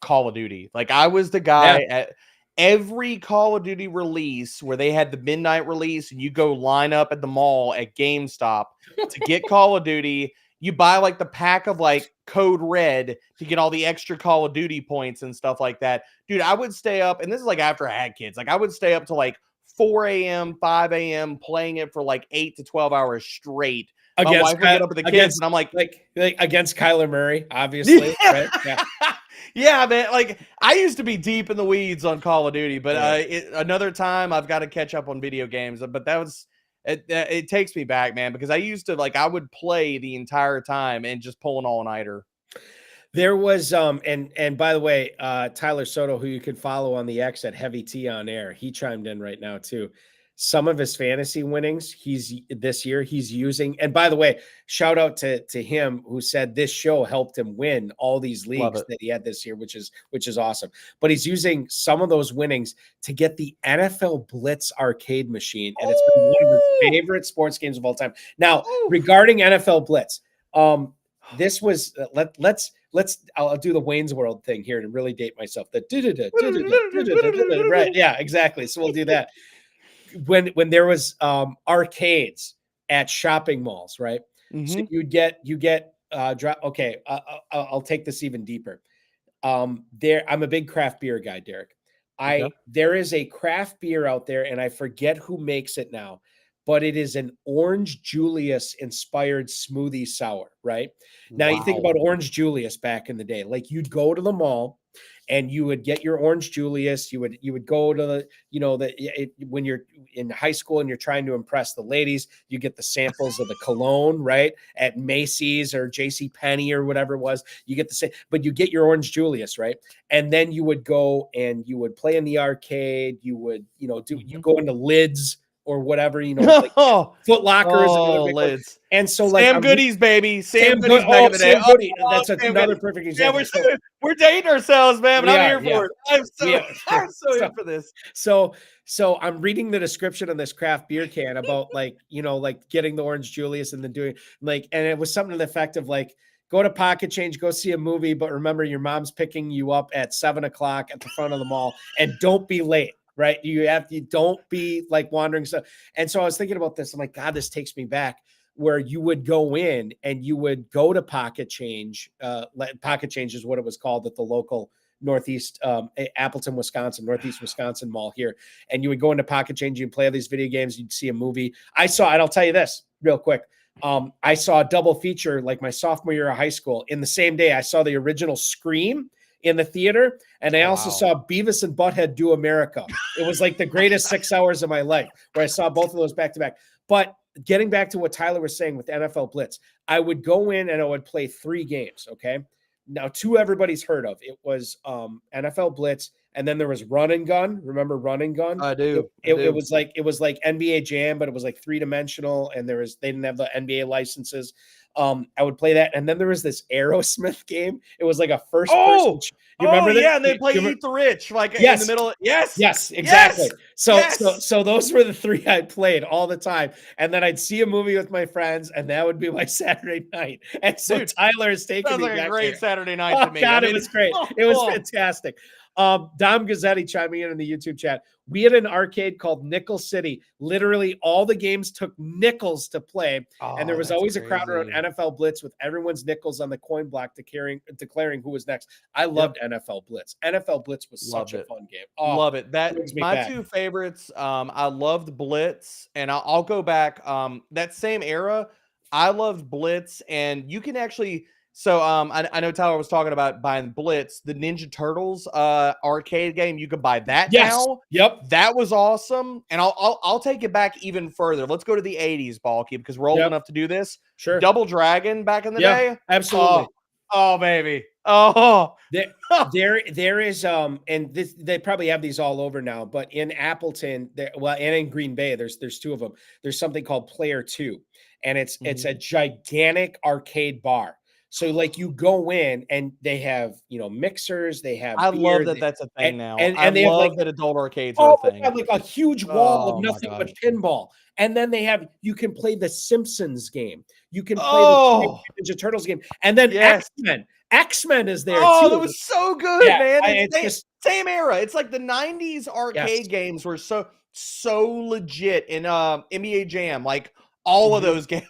Call of Duty. I was the guy at every Call of Duty release where they had the midnight release, and you go line up at the mall at GameStop to get Call of Duty. You buy the pack of Code Red to get all the extra Call of Duty points and stuff like that. Dude, I would stay up, and this is after I had kids. I would stay up to 4 a.m., 5 a.m. playing it for 8 to 12 hours straight. My wife would get up with the kids, and I'm like against Kyler Murray, obviously. Right? Yeah. Yeah, man. I used to be deep in the weeds on Call of Duty, but another time I've got to catch up on video games. But that was it takes me back, man, because I used to I would play the entire time and just pull an all-nighter. There was and by the way, Tyler Soto, who you can follow on the X at Heavy T on Air, he chimed in right now too. Some of his fantasy winnings this year he's using. And by the way, shout out to him, who said this show helped him win all these leagues that he had this year, which is awesome. But he's using some of those winnings to get the NFL Blitz arcade machine. And it's been one of his favorite sports games of all time. Now, regarding NFL Blitz, this was I'll do the Wayne's World thing here to really date myself. Right. Yeah, exactly. So we'll do that. When there was arcades at shopping malls, right? Mm-hmm. So you get okay. I'll take this even deeper. I'm a big craft beer guy, Derek. There is a craft beer out there, and I forget who makes it now, but it is an Orange Julius inspired smoothie sour, right? Now you think about Orange Julius back in the day, you'd go to the mall and you would get your Orange Julius. You would go to when you're in high school and you're trying to impress the ladies, you get the samples of the cologne, right? At Macy's or JCPenney or whatever it was, you get the same, but you get your Orange Julius, right? And then you would go and you would play in the arcade. You would, you go into Lids or whatever, Foot Lockers and Lids. And so Sam Goody's, baby. Sam Goody's back in the day. Sam Goody. That's another perfect example. Yeah, we're dating ourselves, man, but I'm here for it. I'm so here for this. So I'm reading the description of this craft beer can about getting the Orange Julius and then doing and it was something to the effect of go to Pocket Change, go see a movie, but remember your mom's picking you up at 7:00 at the front of the mall, and don't be late. Right. You don't be like wandering stuff. And so I was thinking about this. I'm like, God, this takes me back where you would go in and you would go to Pocket Change. Pocket Change is what it was called at the local Northeast, Appleton, Wisconsin, Northeast Wisconsin mall here. And you would go into Pocket Change, you'd play all these video games, you'd see a movie. And I'll tell you this real quick. I saw a double feature like my sophomore year of high school. In the same day, I saw the original Scream in the theater, and I also saw Beavis and Butthead Do America. It was like the greatest 6 hours of my life, where I saw both of those back to back. But getting back to what Tyler was saying with NFL Blitz, I would go in and I would play 3 games. Okay, now 2 everybody's heard of. It was NFL Blitz, and then there was Run and Gun. Remember Run and Gun? I do. It was like NBA Jam, but it was like 3-dimensional, and they didn't have the NBA licenses. I would play that, and then there was this Aerosmith game. It was like a first person. You remember that? Yeah, and they play Eat the Rich, like in the middle. Yes, exactly. Yes. So those were the 3 I played all the time, and then I'd see a movie with my friends, and that would be my Saturday night. And so Tyler is taking me like back a great there. Saturday night to me. God, it was great. It was fantastic. Dom Gazzetti chiming in the YouTube chat. We had an arcade called Nickel City. Literally all the games took nickels to play. And there was always a crowd around NFL Blitz with everyone's nickels on the coin block declaring who was next. I loved NFL Blitz. NFL Blitz was such a fun game. Love it. My 2 favorites. I loved Blitz, and I'll go back. That same era, I loved Blitz, and you can actually. So I know Tyler was talking about buying Blitz, the Ninja Turtles arcade game. You could buy that now. Yep, that was awesome. And I'll take it back even further. Let's go to the 80s, Balky, because we're old enough to do this. Sure. Double Dragon back in the day. Absolutely. Oh baby. Oh. There is and they probably have these all over now, but in Appleton, and in Green Bay, there's 2 of them. There's something called Player 2, and it's a gigantic arcade bar. So like you go in and they have, mixers, they have beer, love that that's a thing now. And they love have that adult arcades are a thing. They have like a huge wall of nothing but pinball. And then you can play the Simpsons game. You can play the Ninja Turtles game. And then X-Men is there too. Oh, that was so good, man. It's same era. It's like the 90s arcade games were so legit in NBA Jam, like all of those games.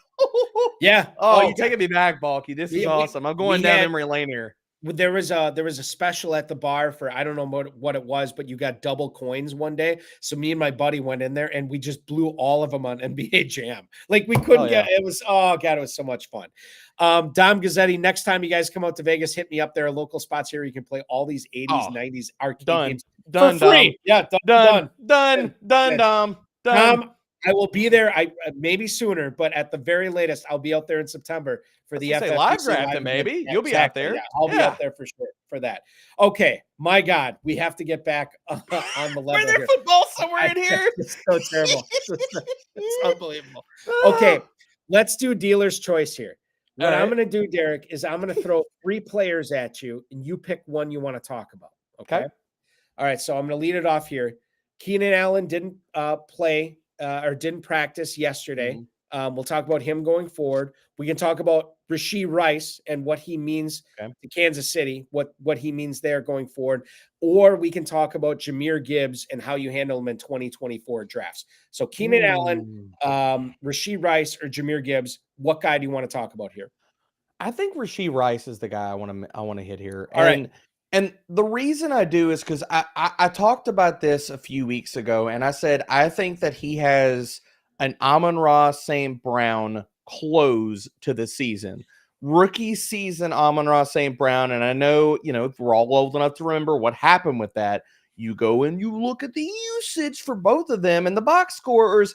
Yeah. You're taking me back, Balky. This is awesome. I'm going down memory lane here. There was a special at the bar for, I don't know what it was, but you got double coins one day. So me and my buddy went in there and we just blew all of them on NBA Jam. Like we couldn't it was, it was so much fun. Dom Gazzetti, next time you guys come out to Vegas, hit me up. There are local spots here. You can play all these 80s, 90s arcade games for free. Dom. Done. Dom, I will be there. Maybe sooner, but at the very latest, I'll be out there in September for the FFPC live draft. Maybe you'll be out there. Yeah, I'll be out there for sure for that. Okay, my God, we have to get back on the level. Were there football somewhere in here? It's so terrible. It's unbelievable. Okay, let's do dealer's choice here. What I'm going to do, Derek, is I'm going to throw 3 players at you, and you pick one you want to talk about. Okay. All right. So I'm going to lead it off here. Keenan Allen didn't play. Or didn't practice yesterday. We'll talk about him going forward. We can talk about Rashee Rice and what he means to Kansas City, what he means there going forward. Or we can talk about Jahmyr Gibbs and how you handle him in 2024 drafts. So Keenan Allen, Rashee Rice, or Jahmyr Gibbs, what guy do you want to talk about here? I think Rashee Rice is the guy I want to hit here. All right. And the reason I do is because I talked about this a few weeks ago, and I said I think that he has an Amon-Ra St. Brown close to the season. Rookie season Amon-Ra St. Brown, and I know, we're all old enough to remember what happened with that. You go and you look at the usage for both of them, and the box scorers,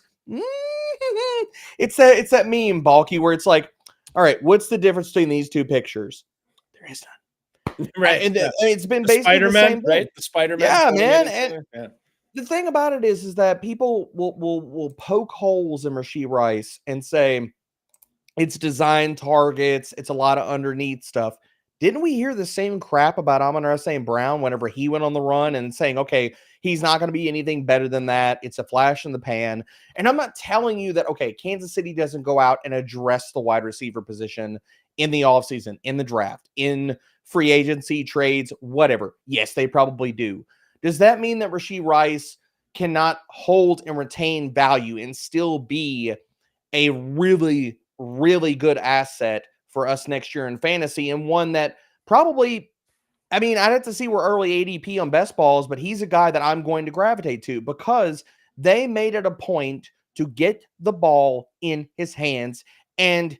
it's that meme, Balky, where it's like, all right, what's the difference between these 2 pictures? There is none. Right, and it's been basically the same thing. Right? The Spider-Man. Yeah, man. And the thing about it is that people will poke holes in Rashee Rice and say it's design targets, it's a lot of underneath stuff. didn't we hear the same crap about Amon-Ra St. Brown whenever he went on the run and saying, okay, he's not going to be anything better than that. It's a flash in the pan. And I'm not telling you that, okay, Kansas City doesn't go out and address the wide receiver position in the offseason, in the draft, in free agency, trades, whatever. Yes, they probably do. Does that mean that Rashee Rice cannot hold and retain value and still be a really, really good asset for us next year in fantasy, and one that probably, I mean, I'd have to see where early ADP on best balls, but he's a guy that I'm going to gravitate to because they made it a point to get the ball in his hands, and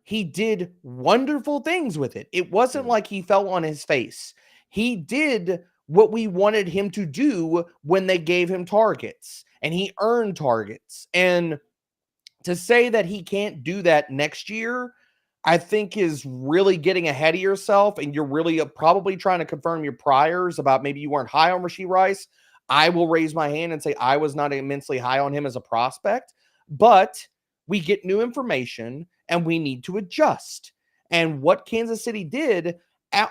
he did wonderful things with it. It wasn't like he fell on his face. He did what we wanted him to do when they gave him targets, and he earned targets. And to say that he can't do that next year, I think is really getting ahead of yourself, and you're really probably trying to confirm your priors about maybe you weren't high on Rashee Rice. I will raise my hand and say I was not immensely high on him as a prospect, but we get new information and we need to adjust. And what Kansas City did,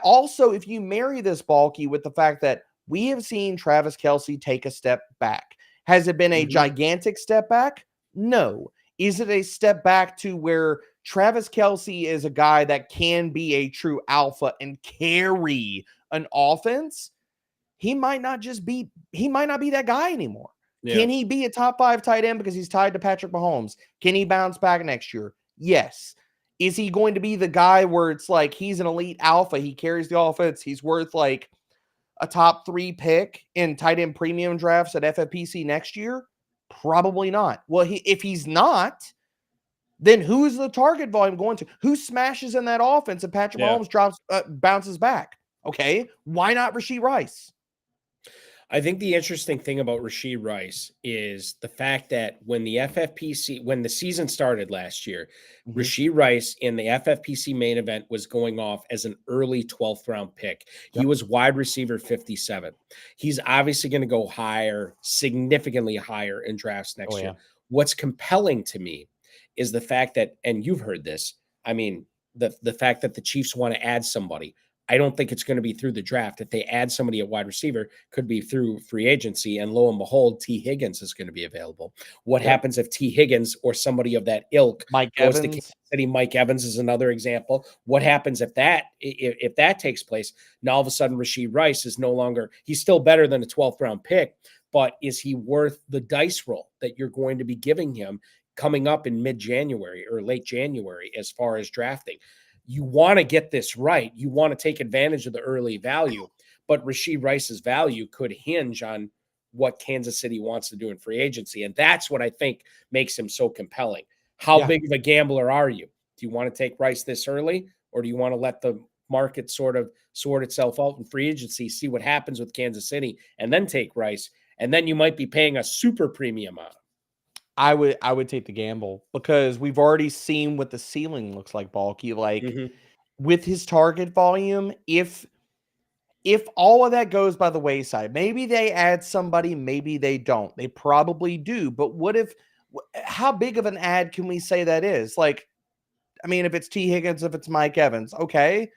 also, if you marry this, Balky, with the fact that we have seen Travis Kelce take a step back. Has it been a gigantic step back? No. Is it a step back to where Travis Kelce is a guy that can be a true alpha and carry an offense? He might not be that guy anymore. Yeah. Can he be a top 5 tight end because he's tied to Patrick Mahomes? Can he bounce back next year? Yes. Is he going to be the guy where it's like he's an elite alpha, he carries the offense, he's worth like a top 3 pick in tight end premium drafts at FFPC next year? Probably not. Well, if he's not, then who's the target volume going to? Who smashes in that offense and Patrick Mahomes bounces back? Okay, why not Rashee Rice? I think the interesting thing about Rashee Rice is the fact that when the season started last year, Rashee Rice in the FFPC main event was going off as an early 12th round pick. He was wide receiver 57. He's obviously going to go higher, significantly higher in drafts next year. What's compelling to me is the fact that, and you've heard this, I mean, the fact that the Chiefs want to add somebody. I don't think it's going to be through the draft. If they add somebody at wide receiver, could be through free agency. And lo and behold, T. Higgins is going to be available. What happens if T. Higgins or somebody of that ilk goes to Kansas City? Mike Evans is another example. What happens if that takes place? Now all of a sudden Rashee Rice is no longer, he's still better than a 12th round pick, but is he worth the dice roll that you're going to be giving him coming up in mid-January or late January as far as drafting? You want to get this right. You want to take advantage of the early value, but Rashee Rice's value could hinge on what Kansas City wants to do in free agency. And that's what I think makes him so compelling. How big of a gambler are you? Do you want to take Rice this early, or do you want to let the market sort of sort itself out in free agency, see what happens with Kansas City, and then take Rice? And then you might be paying a super premium on him. I would take the gamble because we've already seen what the ceiling looks like, Balky. Like with his target volume, if all of that goes by the wayside, maybe they add somebody, maybe they don't. They probably do. But how big of an ad can we say that is? Like, I mean, if it's T. Higgins, if it's Mike Evans, okay.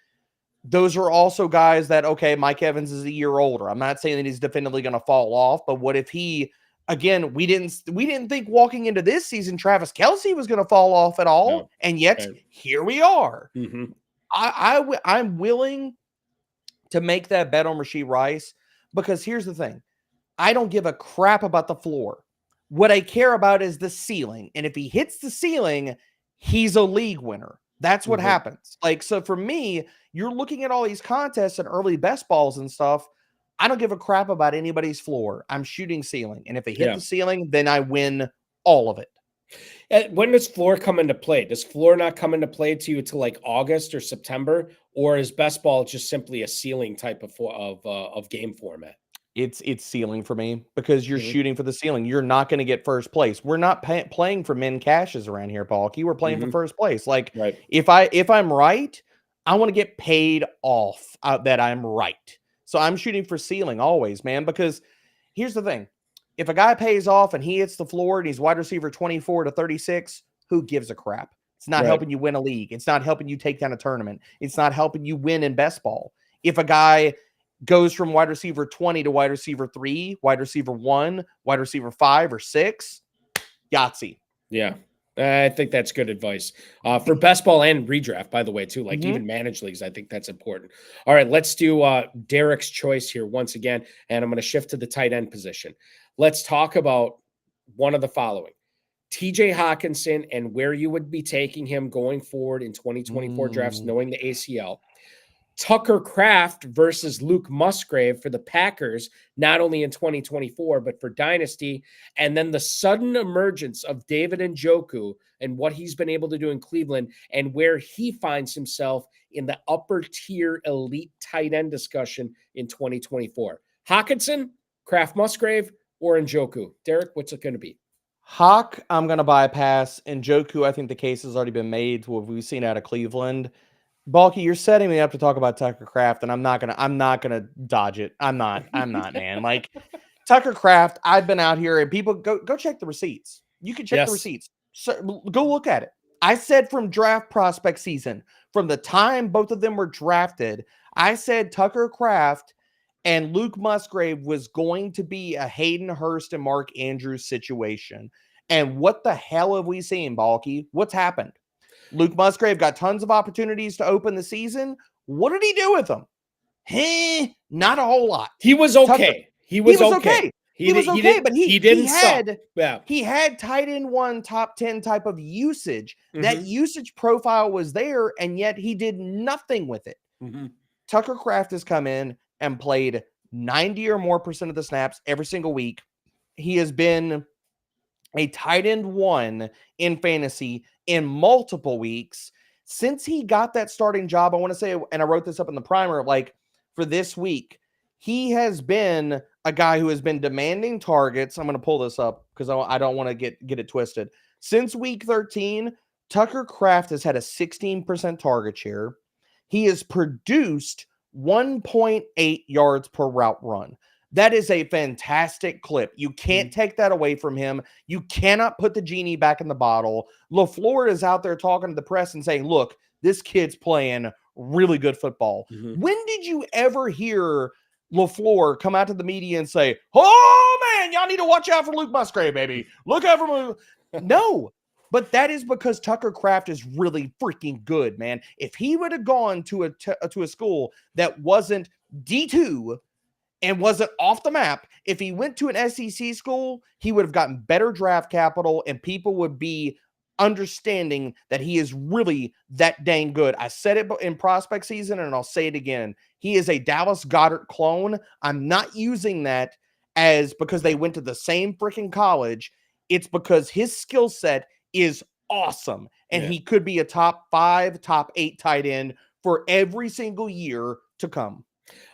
Those are also guys that, okay, Mike Evans is a year older. I'm not saying that he's definitively going to fall off, but what if he... Again, we didn't think walking into this season Travis Kelce was going to fall off at all, and yet here we are. I'm willing to make that bet on Rashee Rice because here's the thing: I don't give a crap about the floor. What I care about is the ceiling, and if he hits the ceiling, he's a league winner. That's what happens. Like, so for me, you're looking at all these contests and early best balls and stuff. I don't give a crap about anybody's floor. I'm shooting ceiling. And if they hit the ceiling, then I win all of it. And when does floor come into play? Does floor not come into play to you until like August or September? Or is best ball just simply a ceiling type of game format? It's ceiling for me because you're shooting for the ceiling. You're not going to get first place. We're not playing for min cashes around here, Balky. We're playing for first place. Like if I'm right, I want to get paid off that I'm right. So I'm shooting for ceiling always, man, because here's the thing. If a guy pays off and he hits the floor and he's wide receiver 24 to 36, who gives a crap? It's not Right. helping you win a league. It's not helping you take down a tournament. It's not helping you win in best ball. If a guy goes from wide receiver 20 to wide receiver 3, wide receiver 1, wide receiver 5 or 6, Yahtzee. Yeah. I think that's good advice for best ball and redraft, by the way, too. Like even managed leagues, I think that's important. All right, let's do Derek's choice here once again, and I'm going to shift to the tight end position. Let's talk about one of the following: TJ Hawkinson and where you would be taking him going forward in 2024 drafts, knowing the ACL. Tucker Kraft versus Luke Musgrave for the Packers, not only in 2024, but for Dynasty. And then the sudden emergence of David Njoku and what he's been able to do in Cleveland and where he finds himself in the upper tier elite tight end discussion in 2024. Hawkinson, Kraft Musgrave, or Njoku? Derek, what's it going to be? Hawk, I'm going to bypass. Njoku, I think the case has already been made to what we've seen out of Cleveland. Balky, you're setting me up to talk about Tucker Kraft, and I'm not gonna dodge it. I'm not, man. Like Tucker Kraft, I've been out here and people go check the receipts. You can check the receipts. So go look at it. I said from draft prospect season, from the time both of them were drafted, I said Tucker Kraft and Luke Musgrave was going to be a Hayden Hurst and Mark Andrews situation. And what the hell have we seen, Balky? What's happened? Luke Musgrave got tons of opportunities to open the season. What did he do with them? Not a whole lot. He was okay. He was okay. He had tight end 1 top 10 type of usage. That usage profile was there, and yet he did nothing with it. Tucker Kraft has come in and played 90 or more % of the snaps every single week. He has been a tight end 1 in fantasy in multiple weeks since he got that starting job. I want to say, and I wrote this up in the primer, like for this week, he has been a guy who has been demanding targets. I'm going to pull this up because I don't want to get it twisted. Since week 13, Tucker Kraft has had a 16% target share. He has produced 1.8 yards per route run. That is a fantastic clip. You can't take that away from him. You cannot put the genie back in the bottle. LaFleur is out there talking to the press and saying, look, this kid's playing really good football. When did you ever hear LaFleur come out to the media and say, oh, man, y'all need to watch out for Luke Musgrave, baby. Look out for him. No, but that is because Tucker Kraft is really freaking good, man. If he would have gone to a school that wasn't D2 and wasn't off the map, if he went to an SEC school, he would have gotten better draft capital and people would be understanding that he is really that dang good. I said it in prospect season and I'll say it again. He is a Dallas Goedert clone. I'm not using that as because they went to the same freaking college. It's because his skill set is awesome and he could be a top 5, top 8 tight end for every single year to come.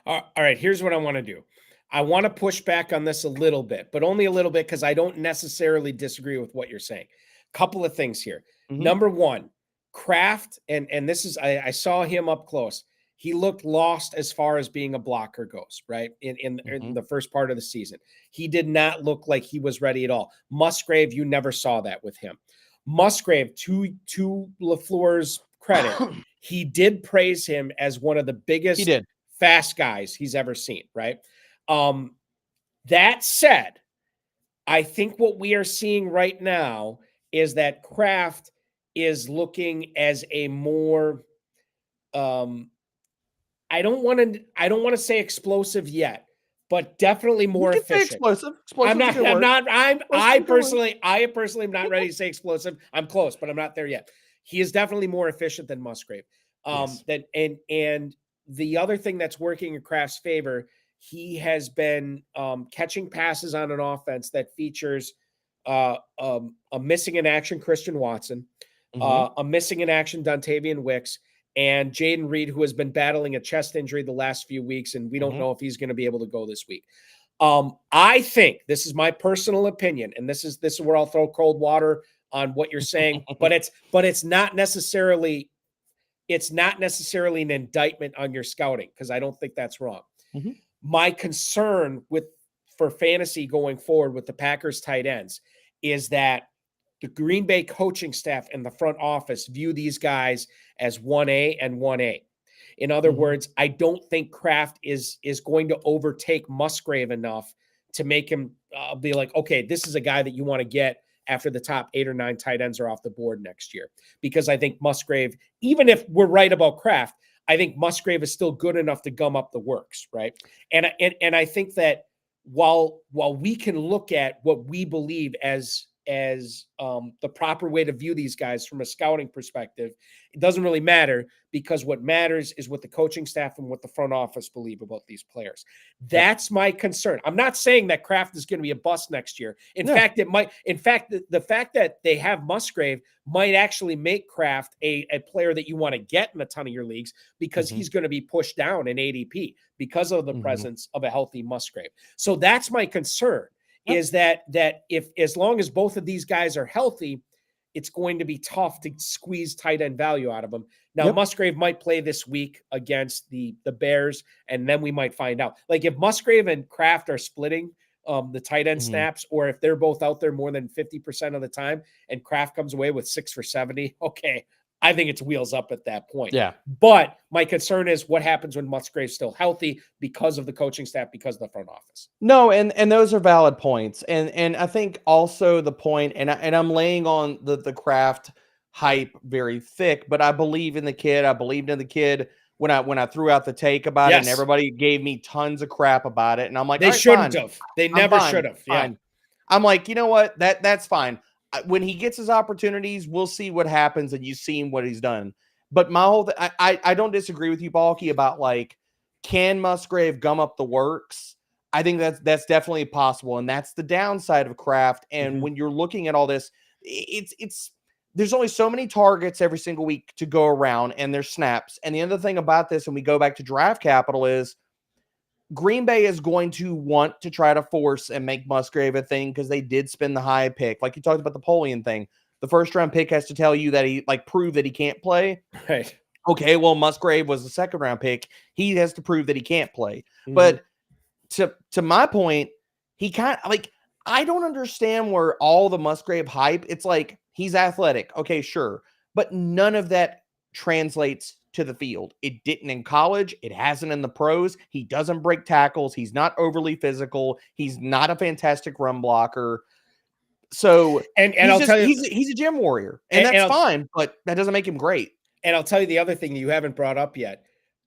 All right, here's what I want to do. I want to push back on this a little bit, but only a little bit because I don't necessarily disagree with what you're saying. Couple of things here. Number one, Kraft, and this is, I saw him up close. He looked lost as far as being a blocker goes, right? In the first part of the season. He did not look like he was ready at all. Musgrave, you never saw that with him. Musgrave, to LaFleur's credit, he did praise him as one of the biggest fast guys he's ever seen, right? That said, I think what we are seeing right now is that Kraft is looking as a more I don't want to say explosive yet, but definitely more efficient. Explosive. I personally am not ready to say explosive. I'm close, but I'm not there yet. He is definitely more efficient than Musgrave. And the other thing that's working in Kraft's favor, he has been catching passes on an offense that features a missing in action Christian Watson, a missing in action Dontavian Wicks, and Jaden Reed, who has been battling a chest injury the last few weeks, and we don't know if he's going to be able to go this week. I think this is my personal opinion, and this is where I'll throw cold water on what you're saying, but it's not necessarily an indictment on your scouting because I don't think that's wrong. My concern for fantasy going forward with the Packers tight ends is that the Green Bay coaching staff and the front office view these guys as 1A and 1A. In other words, I don't think Kraft is going to overtake Musgrave enough to make him be like, okay, this is a guy that you want to get after the top 8 or 9 tight ends are off the board next year. Because I think Musgrave, even if we're right about Kraft, I think Musgrave is still good enough to gum up the works, right? And I think that while we can look at what we believe as the proper way to view these guys from a scouting perspective, it doesn't really matter, because what matters is what the coaching staff and what the front office believe about these players. That's my concern. I'm not saying that Kraft is going to be a bust next year. In fact, it might. In fact, the fact that they have Musgrave might actually make Kraft a player that you want to get in a ton of your leagues, because he's going to be pushed down in ADP because of the presence of a healthy Musgrave. So that's my concern. Is that if, as long as both of these guys are healthy, it's going to be tough to squeeze tight end value out of them. Now, Musgrave might play this week against the Bears, and then we might find out. Like, if Musgrave and Kraft are splitting the tight end snaps, or if they're both out there more than 50% of the time and Kraft comes away with 6 for 70, okay, I think it's wheels up at that point. Yeah. But my concern is what happens when Musgrave's still healthy, because of the coaching staff, because of the front office. No, and those are valid points. And I think also the point, and I'm laying on the Kraft hype very thick, but I believe in the kid. I believed in the kid when I threw out the take about it, and everybody gave me tons of crap about it. And I'm like, they shouldn't have. They never should have. Yeah. I'm like, you know what? That's fine. When he gets his opportunities, we'll see what happens, and you've seen what he's done. But my whole I don't disagree with you, Balky, about like, can Musgrave gum up the works? I think that's definitely possible, and that's the downside of Kraft. And when you're looking at all this, it's there's only so many targets every single week to go around, and there's snaps. And the other thing about this, and we go back to draft capital, is Green Bay is going to want to try to force and make Musgrave a thing, because they did spend the high pick. Like you talked about the Polian thing. The first round pick has to tell you that he prove that he can't play. Right. Okay, well, Musgrave was the second round pick. He has to prove that he can't play. But to my point, he kind of I don't understand where all the Musgrave hype, it's like, he's athletic. Okay, sure. But none of that translates to the field. It didn't in college. It hasn't in the pros. He doesn't break tackles. He's not overly physical. He's not a fantastic run blocker. So, and I'll tell you, he's a gym warrior, and that's fine, but that doesn't make him great. And I'll tell you the other thing that you haven't brought up yet.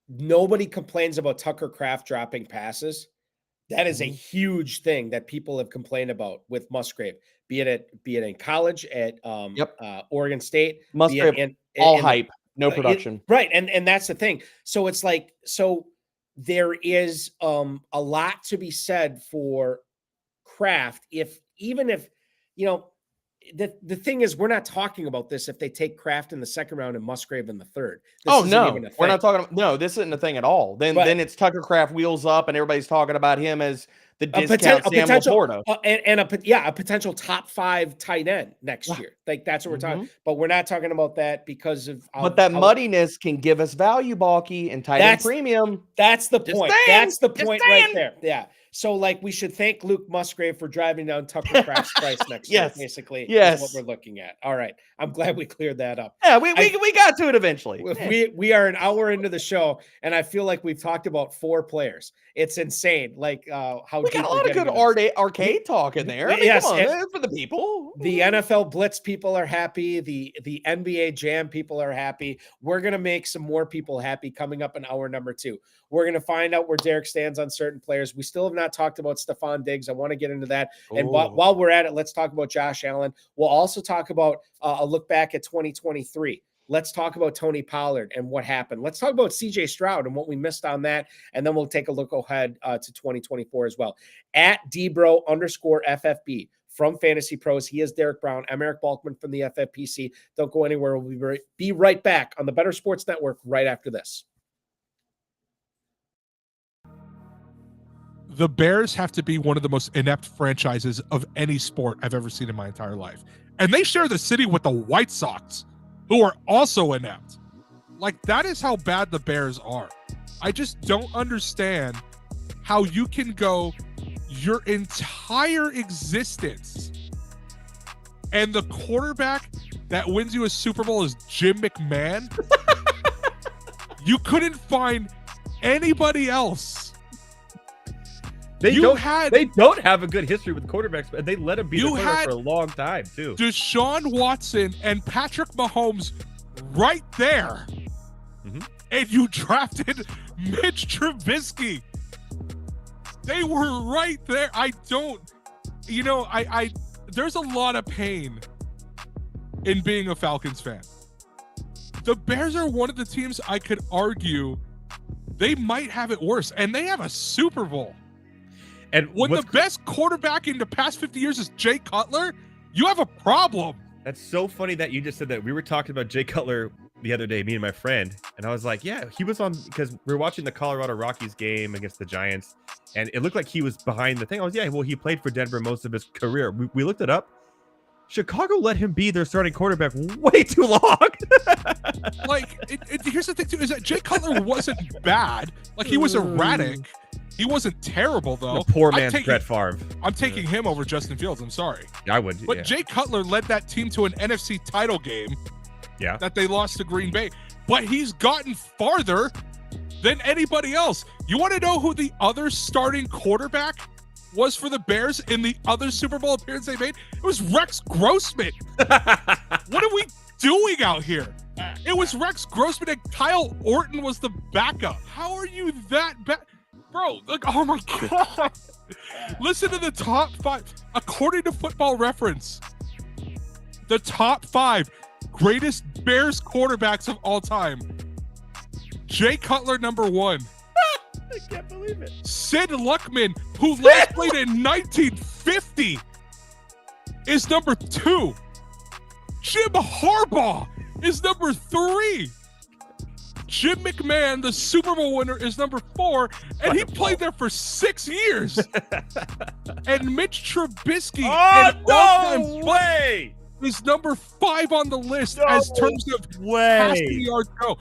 Nobody complains about Tucker Kraft dropping passes. That is a huge thing that people have complained about with Musgrave, be it in college at Oregon State. Musgrave, all hype. No production. Right. And that's the thing. So it's like, so there is a lot to be said for Kraft. Even if, the thing is, we're not talking about this if they take Kraft in the second round and Musgrave in the third. No, we're not talking. No, this isn't a thing at all. Then it's Tucker Kraft wheels up, and everybody's talking about him as the discount Sam Laporta. And a potential top 5 tight end next year. Like, that's what we're talking. But we're not talking about that because of. But that muddiness can give us value, Balky, and tight end premium. That's the point. That's the point right there. Yeah. So, like, we should thank Luke Musgrave for driving down Tucker Kraft's price next year, basically. Is what we're looking at. All right. I'm glad we cleared that up. Yeah, we got to it eventually. We are an hour into the show, and I feel like we've talked about 4 players. It's insane. Like, how we got a lot of good arcade talk in there. I mean, come on, for the people. The NFL Blitz people are happy. The NBA Jam people are happy. We're going to make some more people happy coming up in hour number 2. We're going to find out where Derek stands on certain players. We still have not talked about Stephon Diggs. I want to get into that. And while we're at it, let's talk about Josh Allen. We'll also talk about a look back at 2023. Let's talk about Tony Pollard and what happened. Let's talk about CJ Stroud and what we missed on that. And then we'll take a look ahead to 2024 as well. At Dbro_FFB from Fantasy Pros. He is Derek Brown. I'm Eric Balkman from the FFPC. Don't go anywhere. We'll be right back on the Better Sports Network right after this. The Bears have to be one of the most inept franchises of any sport I've ever seen in my entire life. And they share the city with the White Sox, who are also inept. Like, that is how bad the Bears are. I just don't understand how you can go your entire existence and the quarterback that wins you a Super Bowl is Jim McMahon, you couldn't find anybody else. They don't have a good history with quarterbacks, but they let him be the quarterback for a long time too. Deshaun Watson and Patrick Mahomes right there. And you drafted Mitch Trubisky. They were right there. I there's a lot of pain in being a Falcons fan. The Bears are one of the teams I could argue they might have it worse, and they have a Super Bowl. And when the best quarterback in the past 50 years is Jay Cutler, you have a problem. That's so funny that you just said that. We were talking about Jay Cutler the other day, me and my friend, and I was like, yeah, he was on, because we were watching the Colorado Rockies game against the Giants, and it looked like he was behind the thing. I was, yeah, well, he played for Denver most of his career. We looked it up. Chicago let him be their starting quarterback way too long. Here's the thing too, is that Jay Cutler wasn't bad. Like, he was erratic. He wasn't terrible, though. The poor man's Brett Favre. I'm taking him over Justin Fields. I'm sorry. I would. But Jay Cutler led that team to an NFC title game. Yeah. That they lost to Green Bay. But he's gotten farther than anybody else. You want to know who the other starting quarterback was for the Bears in the other Super Bowl appearance they made? It was Rex Grossman. What are we doing out here? It was Rex Grossman, and Kyle Orton was the backup. How are you that bad? Bro, oh my God. Listen to the top 5. According to Football Reference, the top 5 greatest Bears quarterbacks of all time. Jay Cutler, number 1. I can't believe it. Sid Luckman, who last played in 1950, is number 2. Jim Harbaugh is number 3. Jim McMahon, the Super Bowl winner, is number 4, and he played there for 6 years. And Mitch Trubisky, is number 5 on the list as terms of passing yards go.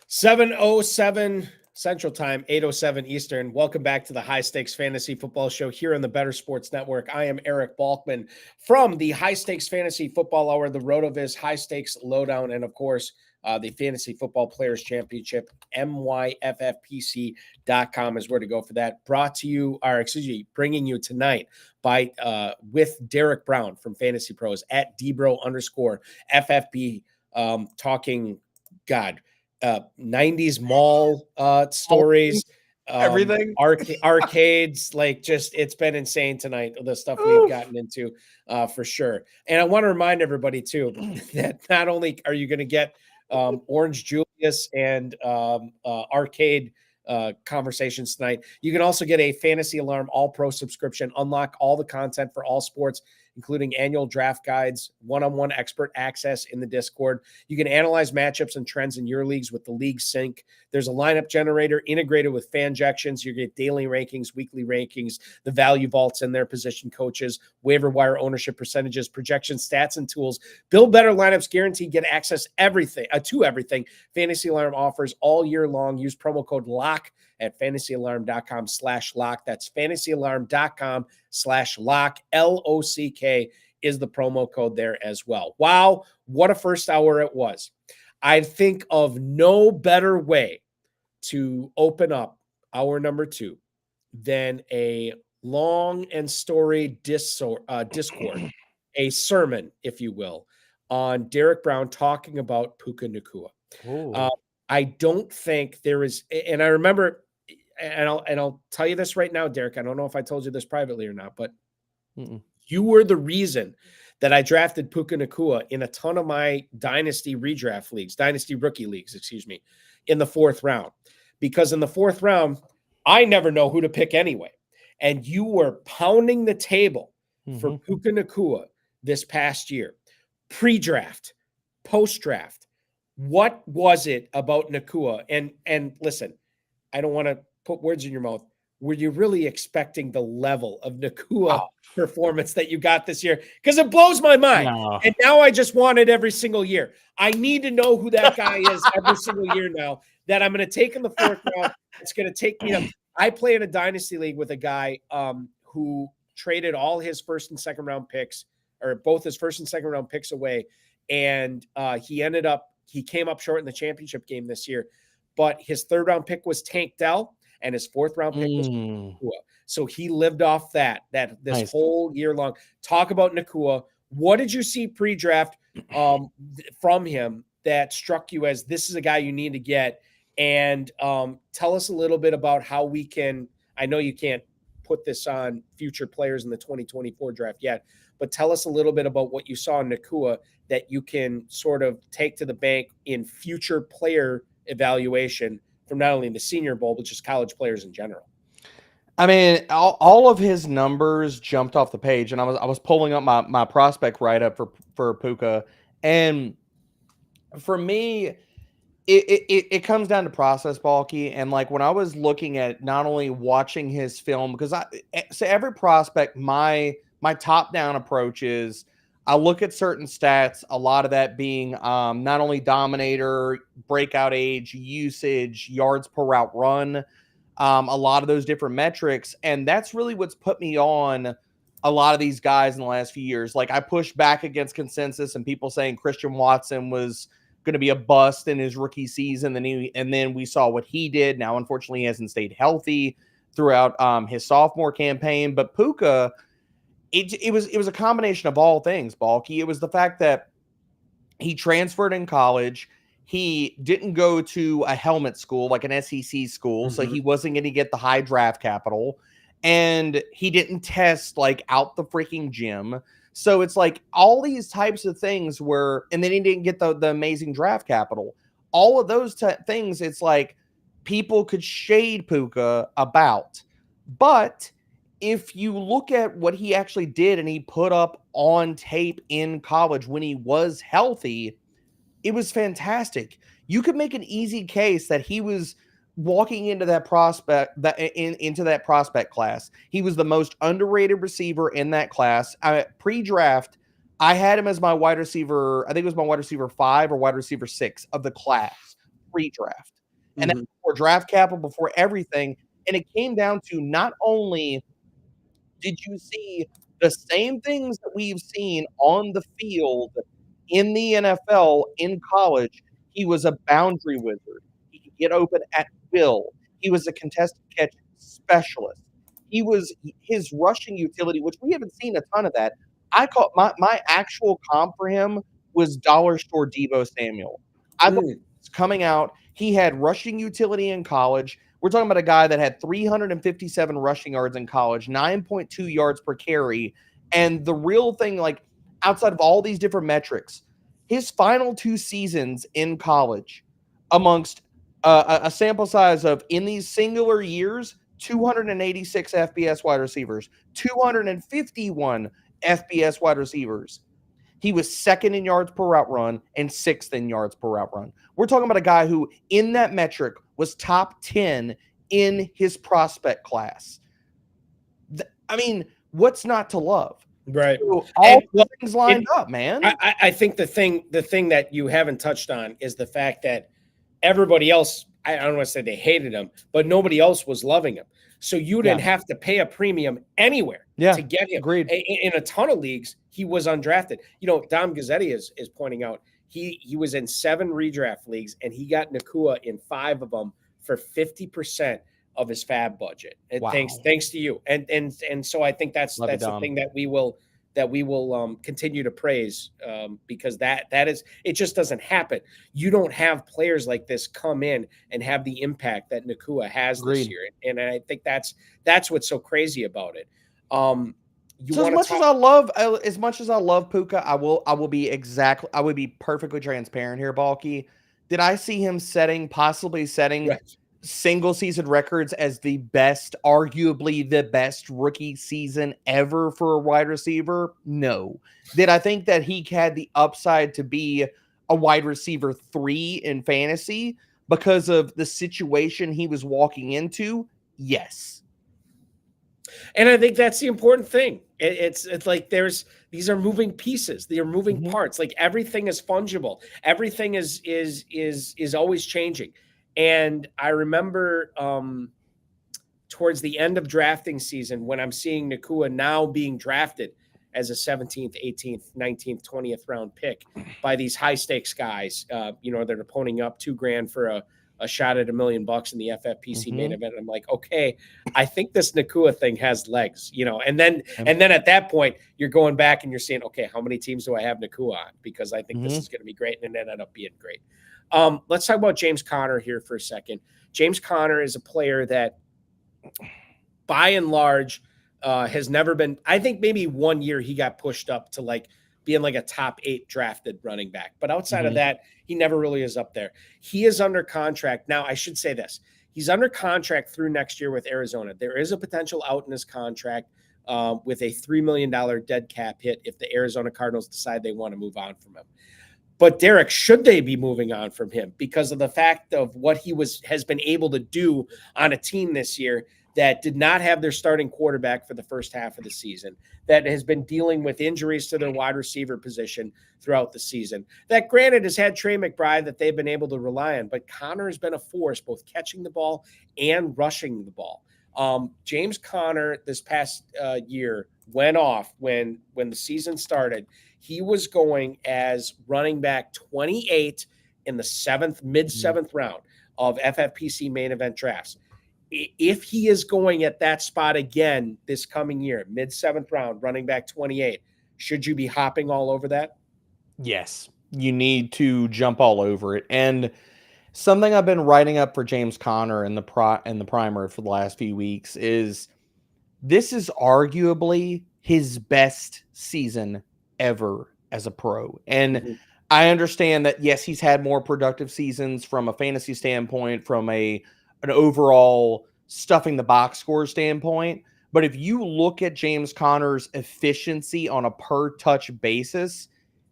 7:07 Central Time, 8:07 Eastern. Welcome back to the High Stakes Fantasy Football Show here on the Better Sports Network. I am Eric Balkman from the High Stakes Fantasy Football Hour, the RotoViz High Stakes Lowdown, and of course, the Fantasy Football Players Championship. MyFFPC.com is where to go for that. Bringing you tonight by with Derek Brown from Fantasy Pros at Dbro_FFB, talking 90s mall stories, everything, arcades, it's been insane tonight, the stuff we've gotten into, for sure. And I want to remind everybody too that not only are you going to get Orange Julius and arcade conversations tonight, you can also get a Fantasy Alarm All-Pro subscription, unlock all the content for all sports, including annual draft guides, one-on-one expert access in the Discord. You can analyze matchups and trends in your leagues with the League Sync. There's a lineup generator integrated with Fanjections. You get daily rankings, weekly rankings, the value vaults and their position coaches, waiver wire ownership percentages, projection stats and tools. Build better lineups, guaranteed get access to everything Fantasy Alarm offers all year long. Use promo code LOCK at fantasyalarm.com/lock. That's fantasyalarm.com/lock. LOCK is the promo code there as well. Wow, what a first hour it was. I think of no better way to open up hour number 2 than a long and storied discord, a sermon, if you will, on Derek Brown talking about Puka Nacua. I don't think there is, and I remember, and I'll tell you this right now, Derek. I don't know if I told you this privately or not, but you were the reason that I drafted Puka Nacua in a ton of my dynasty rookie leagues, in the 4th round. Because in the 4th round, I never know who to pick anyway. And you were pounding the table for Puka Nacua this past year, pre-draft, post-draft. What was it about Nacua? And listen, I don't want to put words in your mouth. Were you really expecting the level of Nacua performance that you got this year? Because it blows my mind. No. And now I just want it every single year. I need to know who that guy is every single year now that I'm going to take in the 4th round. It's going to take me up. I play in a dynasty league with a guy who traded all his first and second round picks, or both his first and second round picks away. And he came up short in the championship game this year, but his third round pick was Tank Dell and his fourth round pick was Nacua. So he lived off this nice. Whole year long. Talk about Nacua. What did you see pre-draft from him that struck you as this is a guy you need to get? And tell us a little bit about how we can, I know you can't put this on future players in the 2024 draft yet, but tell us a little bit about what you saw in Nacua that you can sort of take to the bank in future player evaluation from not only the Senior Bowl, but just college players in general. I mean, all of his numbers jumped off the page, and I was pulling up my prospect write-up for Puka, and for me, it comes down to process, Balky, and like when I was looking at not only watching his film, because so every prospect, my top-down approach is I look at certain stats, a lot of that being not only dominator, breakout age, usage, yards per route run, a lot of those different metrics. And that's really what's put me on a lot of these guys in the last few years. Like I pushed back against consensus and people saying Christian Watson was going to be a bust in his rookie season. And then we saw what he did. Now, unfortunately, he hasn't stayed healthy throughout his sophomore campaign. But Puka, it was a combination of all things, Balky. It was the fact that he transferred in college. He didn't go to a helmet school like an SEC school, so he wasn't going to get the high draft capital. And he didn't test like out the freaking gym. So it's like all these types of things were, and then he didn't get the amazing draft capital. All of those things, it's like people could shade Puka about. But if you look at what he actually did and he put up on tape in college when he was healthy, it was fantastic. You could make an easy case that he was walking into that prospect into that prospect class. He was the most underrated receiver in that class. Pre-draft, I had him as my wide receiver. I think it was my wide receiver 5 or wide receiver 6 of the class pre-draft. And then before draft capital, before everything. And it came down to not only did you see the same things that we've seen on the field in the NFL, in college, he was a boundary wizard. He could get open at will. He was a contested catch specialist. His rushing utility, which we haven't seen a ton of that. I caught my actual comp for him was dollar store Deebo Samuel. I thought coming out, he had rushing utility in college. We're talking about a guy that had 357 rushing yards in college, 9.2 yards per carry. And the real thing, like outside of all these different metrics, his final 2 seasons in college amongst a sample size of, in these singular years, 286 FBS wide receivers, 251 FBS wide receivers. He was second in yards per route run and 6th in yards per route run. We're talking about a guy who, in that metric, was top 10 in his prospect class. I mean, what's not to love? Right. So all things lined up, man. I think the thing that you haven't touched on is the fact that everybody else, I don't want to say they hated him, but nobody else was loving him. So you didn't have to pay a premium anywhere to get him. Agreed. In a ton of leagues, he was undrafted. You know, Dom Gazzetti is pointing out he was in 7 redraft leagues and he got Nacua in 5 of them for 50% of his fab budget. And thanks to you. And so I think that's the thing that we will continue to praise because that is, it just doesn't happen. You don't have players like this come in and have the impact that Nacua has this year. And I think that's what's so crazy about it. As much as I love Puka, I will be perfectly transparent here, Balky. Did I see him possibly setting single season records as the best, arguably the best rookie season ever for a wide receiver? No. Did I think that he had the upside to be a wide receiver 3 in fantasy because of the situation he was walking into? Yes. And I think that's the important thing. It's like these are moving pieces. They are moving parts. Like everything is fungible. Everything is always changing. And I remember towards the end of drafting season, when I'm seeing Nacua now being drafted as a 17th, 18th, 19th, 20th round pick by these high stakes guys, that are ponying up $2,000 for a shot at $1 million in the FFPC main event. I'm like, okay, I think this Nacua thing has legs, and then at that point you're going back and you're saying, okay, how many teams do I have Nacua on? Because I think this is going to be great. And it ended up being great. Let's talk about James Conner here for a second. James Conner is a player that by and large has never been, I think maybe 1 year he got pushed up to like being like a top 8 drafted running back. But outside of that, he never really is up there. He is under contract. Now, I should say this. He's under contract through next year with Arizona. There is a potential out in his contract with a $3 million dead cap hit if the Arizona Cardinals decide they want to move on from him. But Derek, should they be moving on from him because of the fact of what he has been able to do on a team this year that did not have their starting quarterback for the first half of the season, that has been dealing with injuries to their wide receiver position throughout the season, that granted has had Trey McBride that they've been able to rely on, but Conner has been a force, both catching the ball and rushing the ball. James Conner this past year went off when the season started. He was going as running back 28 in the mid-seventh round of FFPC main event drafts. If he is going at that spot again this coming year, mid-7th round, running back 28, should you be hopping all over that? Yes, you need to jump all over it. And something I've been writing up for James Conner in the primer for the last few weeks is this is arguably his best season ever as a pro. And I understand that, yes, he's had more productive seasons from a fantasy standpoint, from an overall stuffing the box score standpoint. But if you look at James Conner's efficiency on a per touch basis,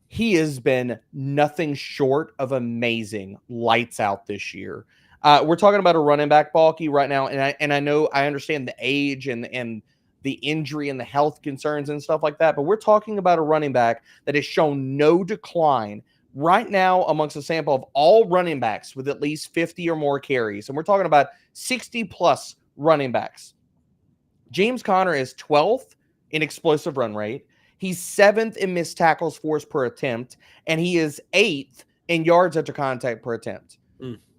he has been nothing short of amazing, lights out this year. We're talking about a running back, Balky, right now. And I understand the age and the injury and the health concerns and stuff like that. But we're talking about a running back that has shown no decline right now amongst a sample of all running backs with at least 50 or more carries. And we're talking about 60 plus running backs. James Conner is 12th in explosive run rate. He's 7th in missed tackles forced per attempt. And he is 8th in yards after contact per attempt.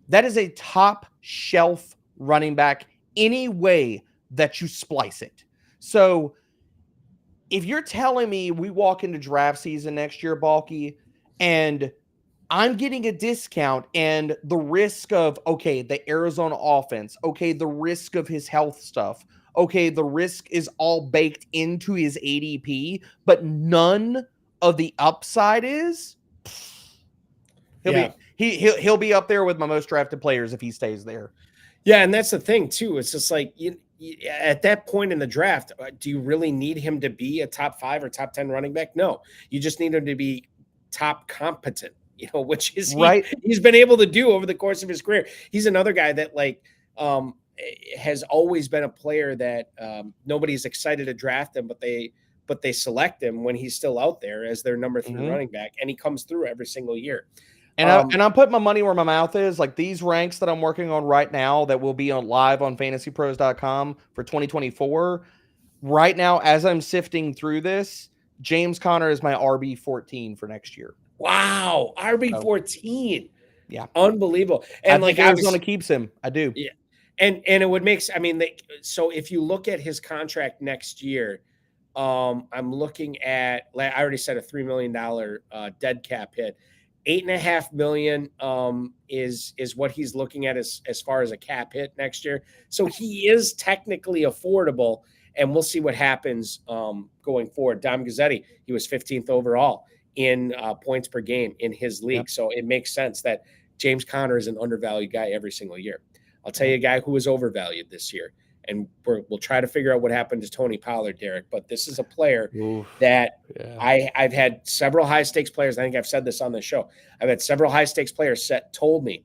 That is a top shelf running back any way that you splice it. So if you're telling me we walk into draft season next year, Balky, and I'm getting a discount and the risk of, okay, the Arizona offense, okay, the risk of his health stuff, okay, the risk is all baked into his ADP, but none of the upside is, he'll be up there with my most drafted players if he stays there. Yeah, and that's the thing too. It's just like at that point in the draft, do you really need him to be a top 5 or top 10 running back? No, you just need him to be top competent, which is right. He's been able to do over the course of his career. He's another guy that has always been a player that nobody's excited to draft him, but they select him when he's still out there as their number 3 running back, and he comes through every single year. And I'm putting my money where my mouth is. Like these ranks that I'm working on right now that will be on live on fantasypros.com for 2024. Right now, as I'm sifting through this, James Conner is my RB14 for next year. Wow. RB14. Yeah. Unbelievable. And I think Arizona keeps him. I do. Yeah. And it would make, so if you look at his contract next year, I'm looking at, I already said a $3 million dead cap hit. $8.5 million is what he's looking at as far as a cap hit next year. So he is technically affordable, and we'll see what happens going forward. Dom Gazzetti, he was 15th overall in points per game in his league. Yep. So it makes sense that James Conner is an undervalued guy every single year. I'll tell you a guy who was overvalued this year, and we'll try to figure out what happened to Tony Pollard, Derek. But this is a player that I've had several high-stakes players. I think I've said this on the show. I've had several high-stakes players told me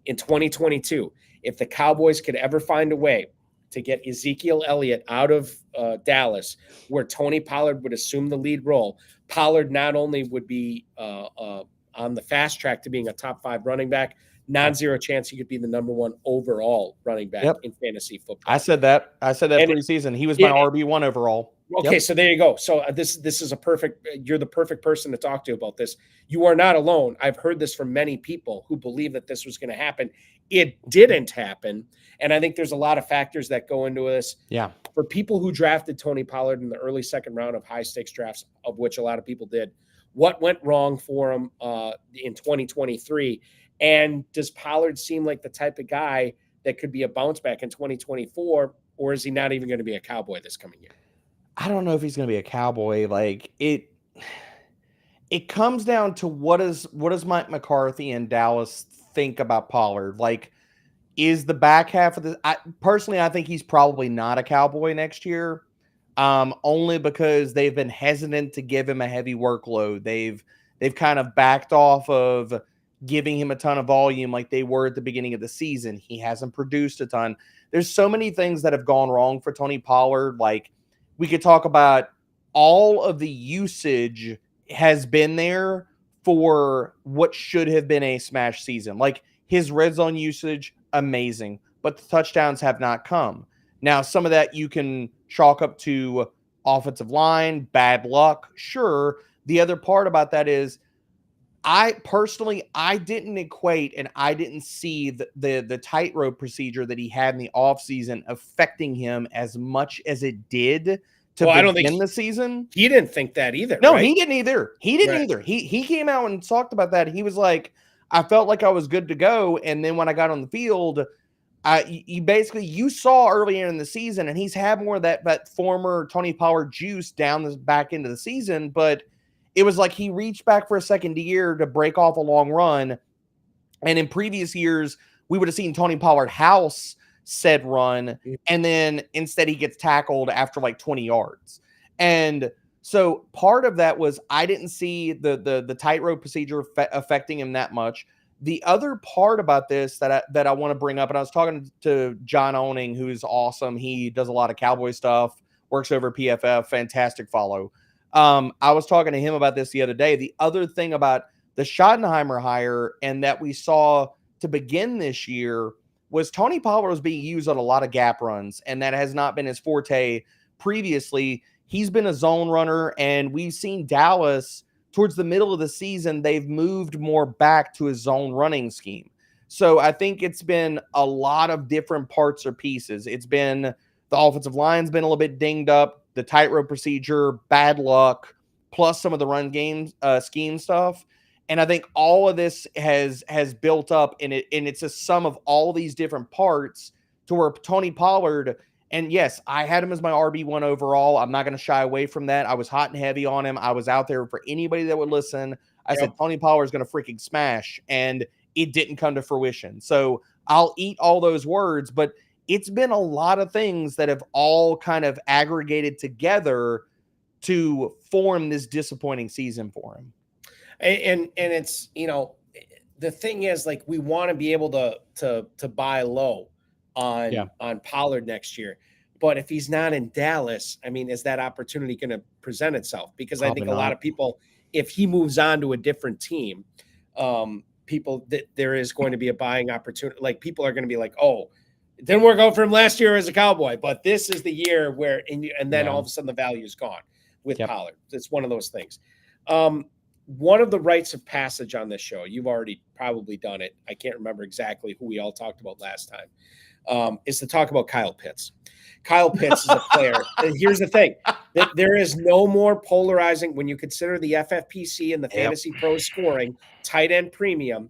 in 2022, if the Cowboys could ever find a way to get Ezekiel Elliott out of Dallas, where Tony Pollard would assume the lead role, Pollard not only would be on the fast track to being a top 5 running back, non-zero chance he could be the number 1 overall running back in fantasy football. I said that preseason. He was my RB1 overall. Okay, so there you go. So this is a perfect. You're the perfect person to talk to about this. You are not alone. I've heard this from many people who believe that this was going to happen. It didn't happen, and I think there's a lot of factors that go into this. Yeah. For people who drafted Tony Pollard in the early second round of high stakes drafts, of which a lot of people did, what went wrong for him in 2023? And does Pollard seem like the type of guy that could be a bounce back in 2024, or is he not even going to be a Cowboy this coming year? I don't know if he's going to be a Cowboy. Like it comes down to what does Mike McCarthy and Dallas think about Pollard? Like, is the back half of I think he's probably not a Cowboy next year. Only because they've been hesitant to give him a heavy workload. They've kind of backed off of giving him a ton of volume like they were at the beginning of the season. He hasn't produced a ton. There's so many things that have gone wrong for Tony Pollard. Like, we could talk about all of the usage has been there for what should have been a smash season. Like, his red zone usage, amazing, but the touchdowns have not come. Now, some of that you can chalk up to offensive line, bad luck. Sure. The other part about that is I didn't equate and I didn't see the tightrope procedure that he had in the offseason affecting him as much as it did to begin the season. He didn't think that either. No, right? He didn't either. He came out and talked about that. He was like, I felt like I was good to go. And then when I got on the field, you saw earlier in the season, and he's had more of that former Tony Pollard juice down the back into the season, but it was like he reached back for a second year to break off a long run. And in previous years, we would have seen Tony Pollard house said run, and then instead he gets tackled after like 20 yards. And so part of that was I didn't see the tightrope procedure affecting him that much. The other part about this that I want to bring up, and I was talking to John Owning, who's awesome. He does a lot of Cowboy stuff, works over PFF, fantastic follow. I was talking to him about this the other day. The other thing about the Schottenheimer hire and that we saw to begin this year was Tony Pollard was being used on a lot of gap runs, and that has not been his forte previously. He's been a zone runner, and we've seen Dallas towards the middle of the season, they've moved more back to a zone running scheme. So I think it's been a lot of different parts or pieces. It's been the offensive line's been a little bit dinged up, the tightrope procedure, bad luck, plus some of the run game scheme stuff. And I think all of this has built up and it's a sum of all these different parts to where Tony Pollard, and yes, I had him as my RB1 overall. I'm not going to shy away from that. I was hot and heavy on him. I was out there for anybody that would listen. I said, Tony Pollard is going to freaking smash, and it didn't come to fruition. So I'll eat all those words, but it's been a lot of things that have all kind of aggregated together to form this disappointing season for him. And it's, you know, the thing is, like, we want to be able to buy low on Pollard next year. But if he's not in Dallas, I mean, is that opportunity going to present itself? Because I think a lot of people, if he moves on to a different team, there is going to be a buying opportunity. Like, people are going to be like, oh, it didn't work out for him last year as a Cowboy, but this is the year where, and then all of a sudden the value is gone with Pollard. It's one of those things. One of the rites of passage on this show, you've already probably done it. I can't remember exactly who we all talked about last time, is to talk about Kyle Pitts. Kyle Pitts is a player. And here's the thing. There is no more polarizing when you consider the FFPC and the Fantasy Pro scoring tight end premium.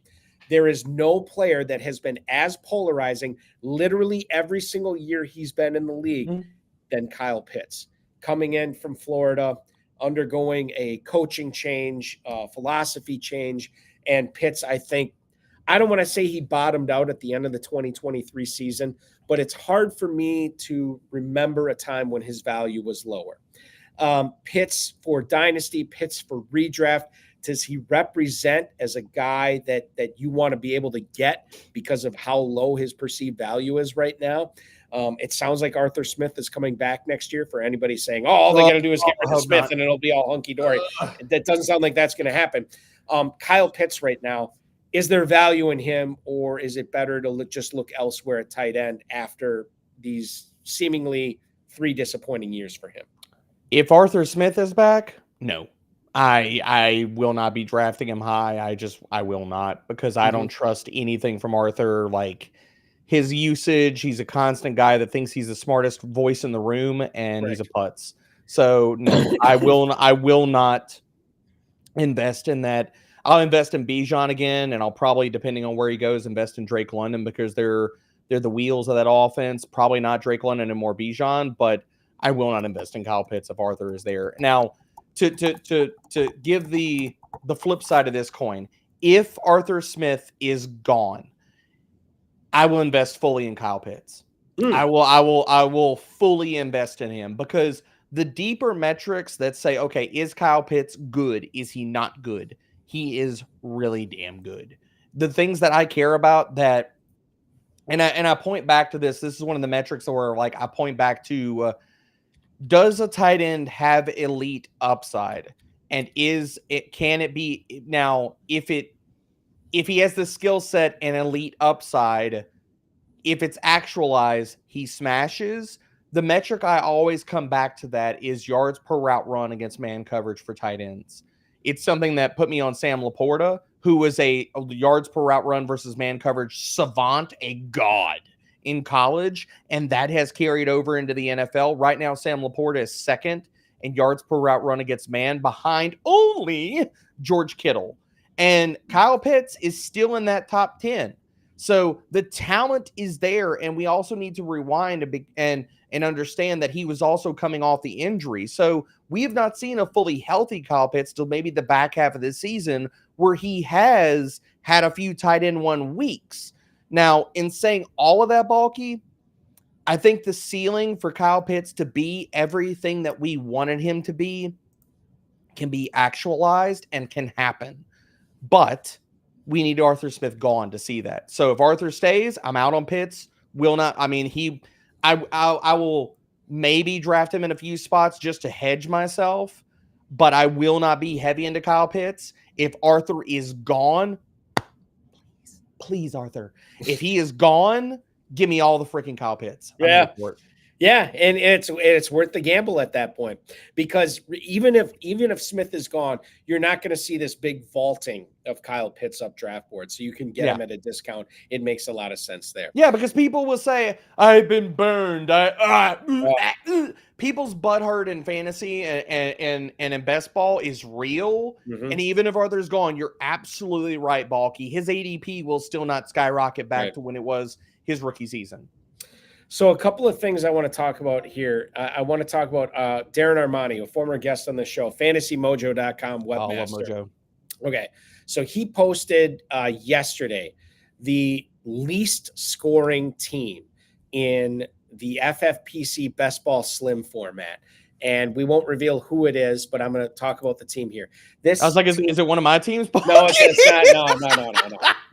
There is no player that has been as polarizing literally every single year he's been in the league than Kyle Pitts. Coming in from Florida, undergoing a coaching change, philosophy change, and Pitts, I think, I don't want to say he bottomed out at the end of the 2023 season, but it's hard for me to remember a time when his value was lower. Pitts for Dynasty, Pitts for redraft, does he represent as a guy that you want to be able to get because of how low his perceived value is right now? It sounds like Arthur Smith is coming back next year. For anybody saying, oh, all they got to do is get rid of Smith and it'll be all hunky-dory. That doesn't sound like that's going to happen. Kyle Pitts right now, is there value in him, or is it better to just look elsewhere at tight end after these seemingly 3 disappointing years for him? If Arthur Smith is back, no. I will not be drafting him high. I will not, because I don't trust anything from Arthur. Like his usage, he's a constant guy that thinks he's the smartest voice in the room, and he's a putz. So no, I will not invest in that. I'll invest in Bijan again, and I'll probably, depending on where he goes, invest in Drake London, because they're the wheels of that offense. Probably not Drake London and more Bijan, but I will not invest in Kyle Pitts if Arthur is there. Now, to give the flip side of this coin, if Arthur Smith is gone, I will invest fully in Kyle Pitts. I will fully invest in him, because the deeper metrics that say, okay, is Kyle Pitts good? Is he not good? He is really damn good. The things that I care about that, and I point back to this. This is one of the metrics where, like, I point back to, does a tight end have elite upside? And can it be now, if he has the skill set and elite upside, if it's actualized, he smashes. The metric I always come back to that is yards per route run against man coverage for tight ends. It's something that put me on Sam Laporta, who was a yards per route run versus man coverage savant, a god in college, and that has carried over into the NFL. Right now, Sam Laporta is second in yards per route run against man, behind only George Kittle. And Kyle Pitts is still in that top 10. So the talent is there, and we also need to rewind and understand that he was also coming off the injury. So we have not seen a fully healthy Kyle Pitts till maybe the back half of the season, where he has had a few tight end 1 weeks. Now, in saying all of that, Balky, I think the ceiling for Kyle Pitts to be everything that we wanted him to be can be actualized and can happen. But we need Arthur Smith gone to see that. So if Arthur stays, I'm out on Pitts. I will maybe draft him in a few spots just to hedge myself, but I will not be heavy into Kyle Pitts. If Arthur is gone, please, Arthur. If he is gone, give me all the freaking Kyle Pitts. Yeah, and it's worth the gamble at that point, because even if Smith is gone, you're not going to see this big vaulting of Kyle Pitts up draft board, so you can get him at a discount. It makes a lot of sense there. Yeah, because people will say, I've been burned. People's butthurt in fantasy and in best ball is real. And even if Arthur's gone, you're absolutely right, Balky. His ADP will still not skyrocket back to when it was his rookie season. So a couple of things I want to talk about here. I want to talk about Darren Armani, a former guest on the show, fantasymojo.com webmaster. Love Mojo. Okay, so he posted yesterday the least scoring team in the FFPC Best Ball Slim format. And we won't reveal who it is, but I'm going to talk about the team here. I was like, is it one of my teams? No, it's not.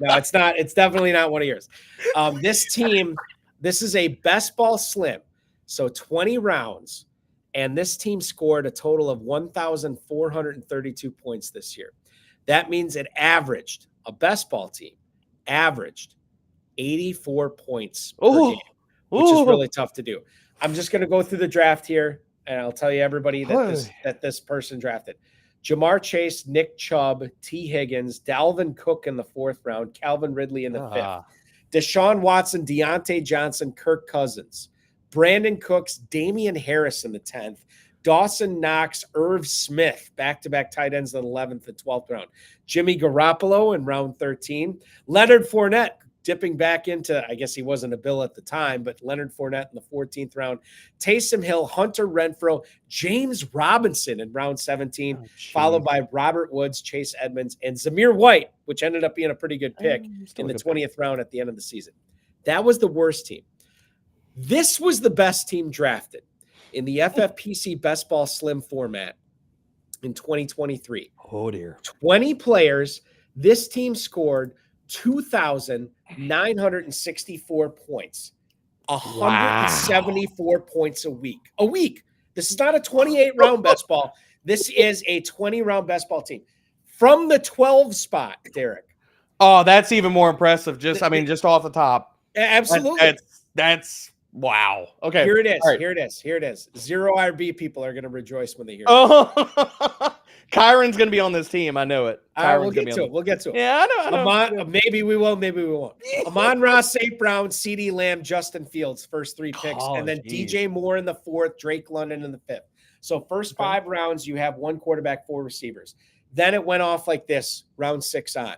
No, it's not. It's definitely not one of yours. This team... This is a best ball slim, so 20 rounds, and this team scored a total of 1,432 points this year. That means a best ball team averaged 84 points per game, which is really tough to do. I'm just going to go through the draft here, and I'll tell you everybody that this person drafted. Jamaar Chase, Nick Chubb, T. Higgins, Dalvin Cook in the 4th round, Calvin Ridley in the 5th. Deshaun Watson, Deontay Johnson, Kirk Cousins, Brandon Cooks, Damian Harris in the 10th, Dawson Knox, Irv Smith, back-to-back tight ends in the 11th and 12th round, Jimmy Garoppolo in round 13, Leonard Fournette dipping back into, I guess he wasn't a Bill at the time, but Leonard Fournette in the 14th round, Taysom Hill, Hunter Renfrow, James Robinson in round 17, followed by Robert Woods, Chase Edmonds, and Zamir White, which ended up being a pretty good pick in the 20th round at the end of the season. That was the worst team. This was the best team drafted in the FFPC Best Ball Slim format in 2023. Oh, dear. 20 players. This team scored 2,964 points, 174 points a week. This is not a 28-round best ball. This is a 20-round best ball team. From the 12 spot, Derek, Oh, that's even more impressive. Just off the top. Absolutely. That's wow. Okay. Here it is. All right. Here it is. Here it is. Zero RB people are going to rejoice when they hear it. Oh, Kyren's going to be on this team. I know it. All right, we'll get to it. We'll get to it. Yeah, I know. Maybe we will. Maybe we won't. Amon-Ra, St. Brown, CeeDee Lamb, Justin Fields, first 3 picks. And then DJ Moore in the 4th, Drake London in the 5th. So first 5 rounds, you have 1 quarterback, 4 receivers. Then it went off like this, round 6 on.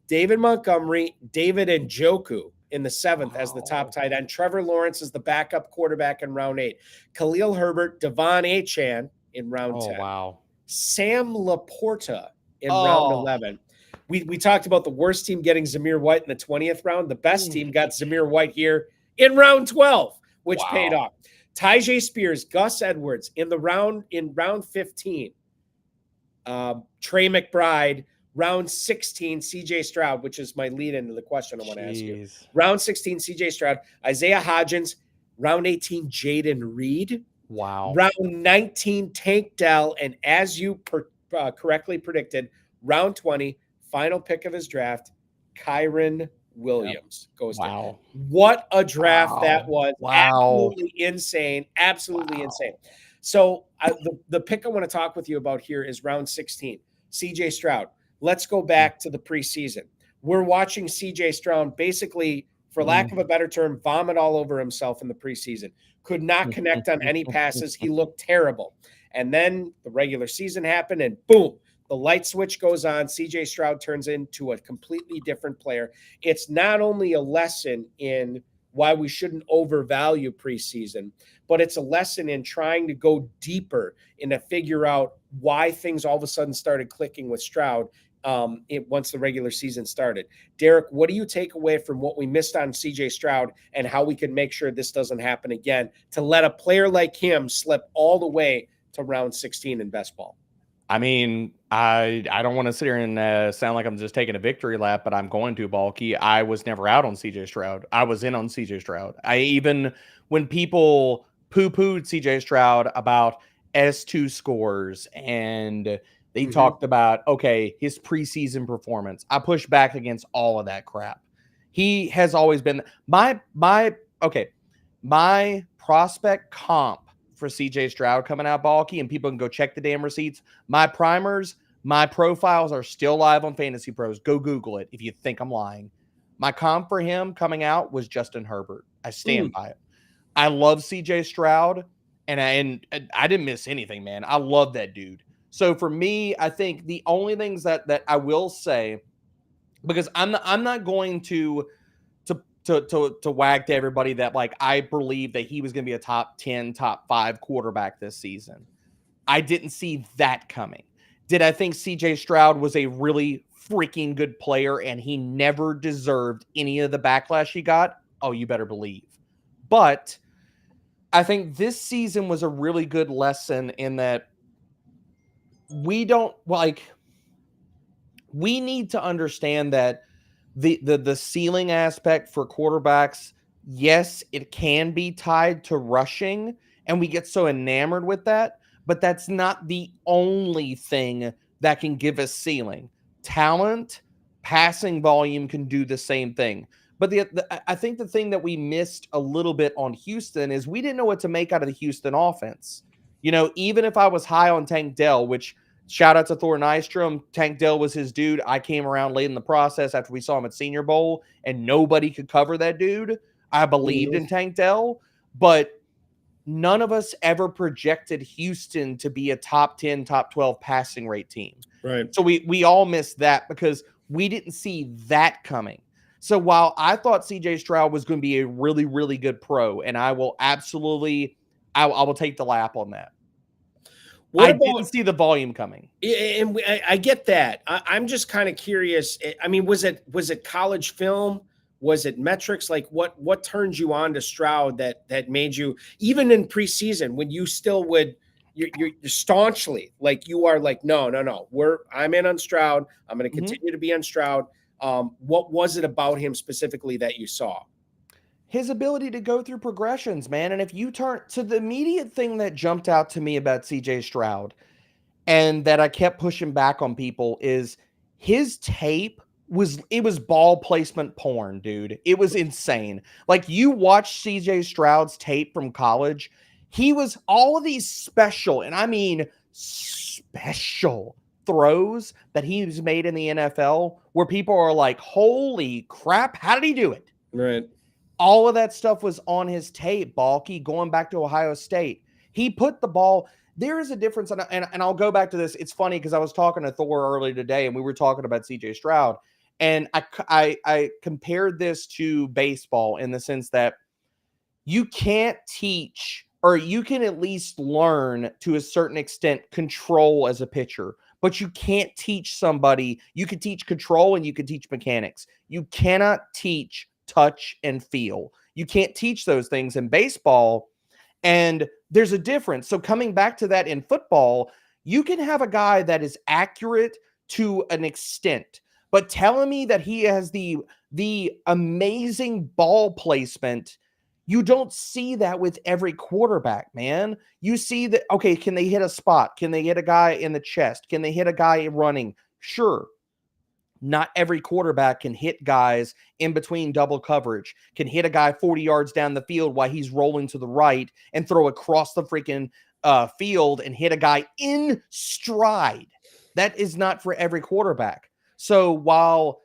David Montgomery, David Njoku in the 7th as the top tight end. Trevor Lawrence is the backup quarterback in round 8. Khalil Herbert, Devon Achane in round 10. Wow. Sam Laporta in round 11. We talked about the worst team getting Zamir White in the 20th round. The best team got Zamir White here in round 12, which paid off. Tyjae Spears, Gus Edwards in round 15. Trey McBride, round 16, CJ Stroud, which is my lead into the question I want to ask you. Round 16, CJ Stroud, Isaiah Hodgins, round 18, Jaden Reed. Wow. Round 19, Tank Dell. And as you correctly predicted, round 20, final pick of his draft, Kyren Williams goes down. What a draft that was. Absolutely insane. Absolutely insane. So the pick I want to talk with you about here is round 16, CJ Stroud. Let's go back to the preseason. We're watching CJ Stroud basically, for lack of a better term, vomit all over himself in the preseason. Could not connect on any passes. He looked terrible. And then the regular season happened and boom, the light switch goes on. CJ Stroud turns into a completely different player. It's not only a lesson in why we shouldn't overvalue preseason, but it's a lesson in trying to go deeper and to figure out why things all of a sudden started clicking with Stroud once the regular season started. Derek, what do you take away from what we missed on CJ Stroud and how we can make sure this doesn't happen again to let a player like him slip all the way to round 16 in best ball? I mean, I don't want to sit here and sound like I'm just taking a victory lap, but I'm going to, Balky. I was never out on CJ Stroud. I was in on CJ Stroud. When people poo-pooed CJ Stroud about S2 scores and they talked about, okay, his preseason performance, I pushed back against all of that crap. He has always been my prospect comp for CJ Stroud coming out, Balky, and people can go check the damn receipts. My primers, my profiles are still live on Fantasy Pros. Go Google it if you think I'm lying. My comp for him coming out was Justin Herbert. I stand by it. I love CJ Stroud, and I didn't miss anything, man. I love that dude. So for me, I think the only things that I will say, because I'm not going to wag to everybody that like I believe that he was going to be a top 10, top 5 quarterback this season. I didn't see that coming. Did I think CJ Stroud was a really freaking good player and he never deserved any of the backlash he got? Oh, you better believe. But I think this season was a really good lesson in that we need to understand that the ceiling aspect for quarterbacks, yes, it can be tied to rushing, and we get so enamored with that, but that's not the only thing that can give us ceiling. Talent, passing volume can do the same thing. But I think the thing that we missed a little bit on Houston is we didn't know what to make out of the Houston offense. You know, even if I was high on Tank Dell, which shout out to Thor Nystrom, Tank Dell was his dude. I came around late in the process after we saw him at Senior Bowl, and nobody could cover that dude. I believed in Tank Dell, but none of us ever projected Houston to be a top 10, top 12 passing rate team. Right. So we all missed that because we didn't see that coming. So while I thought CJ Stroud was going to be a really, really good pro, and I will absolutely, I will take the lap on that. I didn't see the volume coming. And I get that. I'm just kind of curious. I mean, was it college film? Was it metrics? Like what turned you on to Stroud that made you, even in preseason, when you still would, you're staunchly like you are like, no, I'm in on Stroud. I'm going to continue to be on Stroud. What was it about him specifically that you saw? His ability to go through progressions, man. And if you turn to the immediate thing that jumped out to me about CJ Stroud and that I kept pushing back on people is his tape was ball placement porn, dude. It was insane. Like, you watch CJ Stroud's tape from college, he was all of these special, and I mean special throws that he's made in the NFL where people are like, holy crap, how did he do it? Right. All of that stuff was on his tape, Balky, going back to Ohio State. He put the ball. There is a difference, and I'll go back to this. It's funny because I was talking to Thor earlier today, and we were talking about CJ Stroud, and I compared this to baseball in the sense that you can't teach, or you can at least learn to a certain extent control as a pitcher, but you can't teach somebody. You can teach control and you can teach mechanics. You cannot teach touch and feel. You can't teach those things in baseball, and there's a difference. So coming back to that in football, you can have a guy that is accurate to an extent, but telling me that he has the amazing ball placement, you don't see that with every quarterback, man. You see that, okay, can they hit a spot? Can they hit a guy in the chest? Can they hit a guy running? Sure. Not every quarterback can hit guys in between double coverage, can hit a guy 40 yards down the field while he's rolling to the right and throw across the freaking field and hit a guy in stride. That is not for every quarterback. So while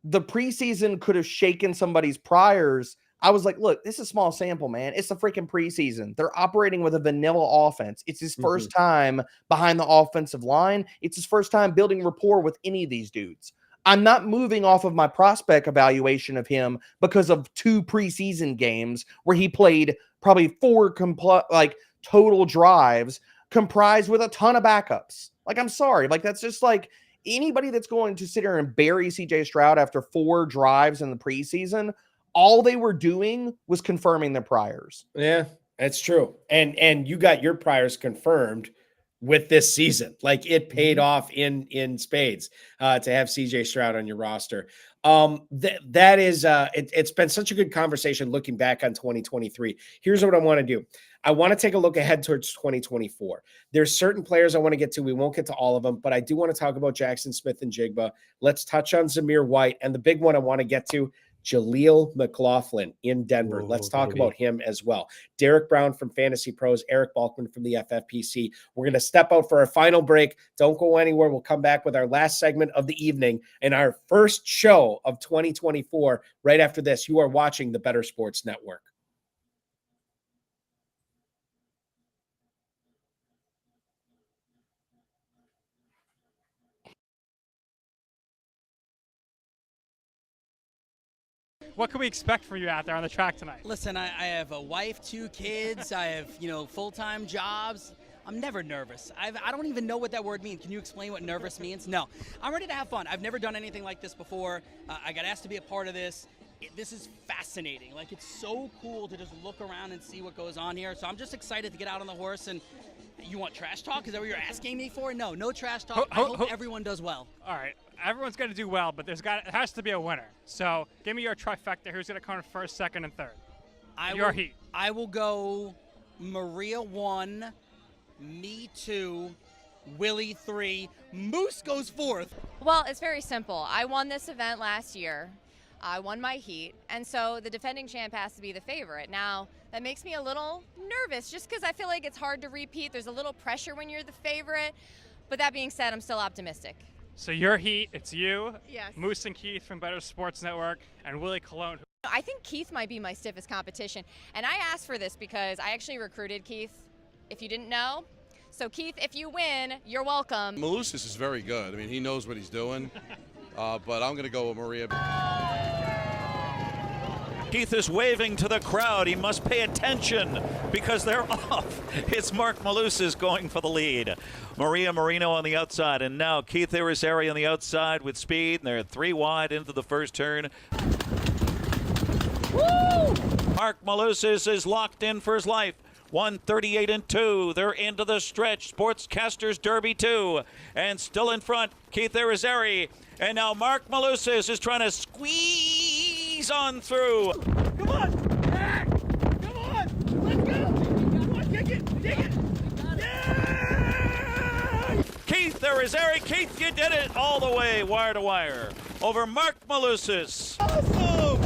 the preseason could have shaken somebody's priors, I was like, look, this is a small sample, man. It's the freaking preseason. They're operating with a vanilla offense. It's his first time behind the offensive line. It's his first time building rapport with any of these dudes. I'm not moving off of my prospect evaluation of him because of 2 preseason games where he played probably 4 total drives comprised with a ton of backups. Like, I'm sorry. Like, that's just like anybody that's going to sit here and bury CJ Stroud after 4 drives in the preseason, all they were doing was confirming their priors. Yeah, that's true. And you got your priors confirmed with this season. Like, it paid off in spades to have CJ Stroud on your roster. That is it's been such a good conversation looking back on 2023. Here's what I want to do. I want to take a look ahead towards 2024. There's certain players I want to get to. We won't get to all of them, but I do want to talk about Jackson Smith and Jigba. Let's touch on Zamir White, and the big one I want to get to, Jaleel McLaughlin in Denver. Let's talk about him as well. Derek Brown from Fantasy Pros, Eric Balkman from the FFPC. We're going to step out for our final break. Don't go anywhere. We'll come back with our last segment of the evening and our first show of 2024 right after this. You are watching the Better Sports Network. What can we expect from you out there on the track tonight? Listen, I have a wife, 2 kids. I have, full-time jobs. I'm never nervous. I don't even know what that word means. Can you explain what nervous means? No. I'm ready to have fun. I've never done anything like this before. I got asked to be a part of this. This is fascinating. Like, it's so cool to just look around and see what goes on here. So I'm just excited to get out on the horse. And you want trash talk? Is that what you're asking me for? No trash talk. I hope everyone does well. All right. Everyone's going to do well, but it has to be a winner. So give me your trifecta. Who's going to come in first, second, and third? Your heat. I will go Maria 1, me 2, Willie 3, Moose goes 4th. Well, it's very simple. I won this event last year. I won my heat, and so the defending champ has to be the favorite. Now, that makes me a little nervous just because I feel like it's hard to repeat. There's a little pressure when you're the favorite. But that being said, I'm still optimistic. So your heat, it's you, yes, Moose and Keith from Better Sports Network, and Willie Colon. I think Keith might be my stiffest competition. And I asked for this because I actually recruited Keith, if you didn't know. So Keith, if you win, you're welcome. Malusis is very good. I mean, he knows what he's doing. But I'm going to go with Maria. Keith is waving to the crowd. He must pay attention because they're off. It's Mark Malusis going for the lead. Maria Marino on the outside, and now Keith Irizarry on the outside with speed, and they're 3 wide into the first turn. Woo! Mark Malusis is locked in for his life. 138 and 2. They're into the stretch. Sportscasters Derby 2. And still in front, Keith Irizarry. And now Mark Malusis is trying to squeeze on through. Come on! Back! Come on! Let's go! Come on, dig it! Dig it! Yeah! Keith, there is Eric. Keith, you did it all the way, wire to wire, over Mark Malusis. Awesome!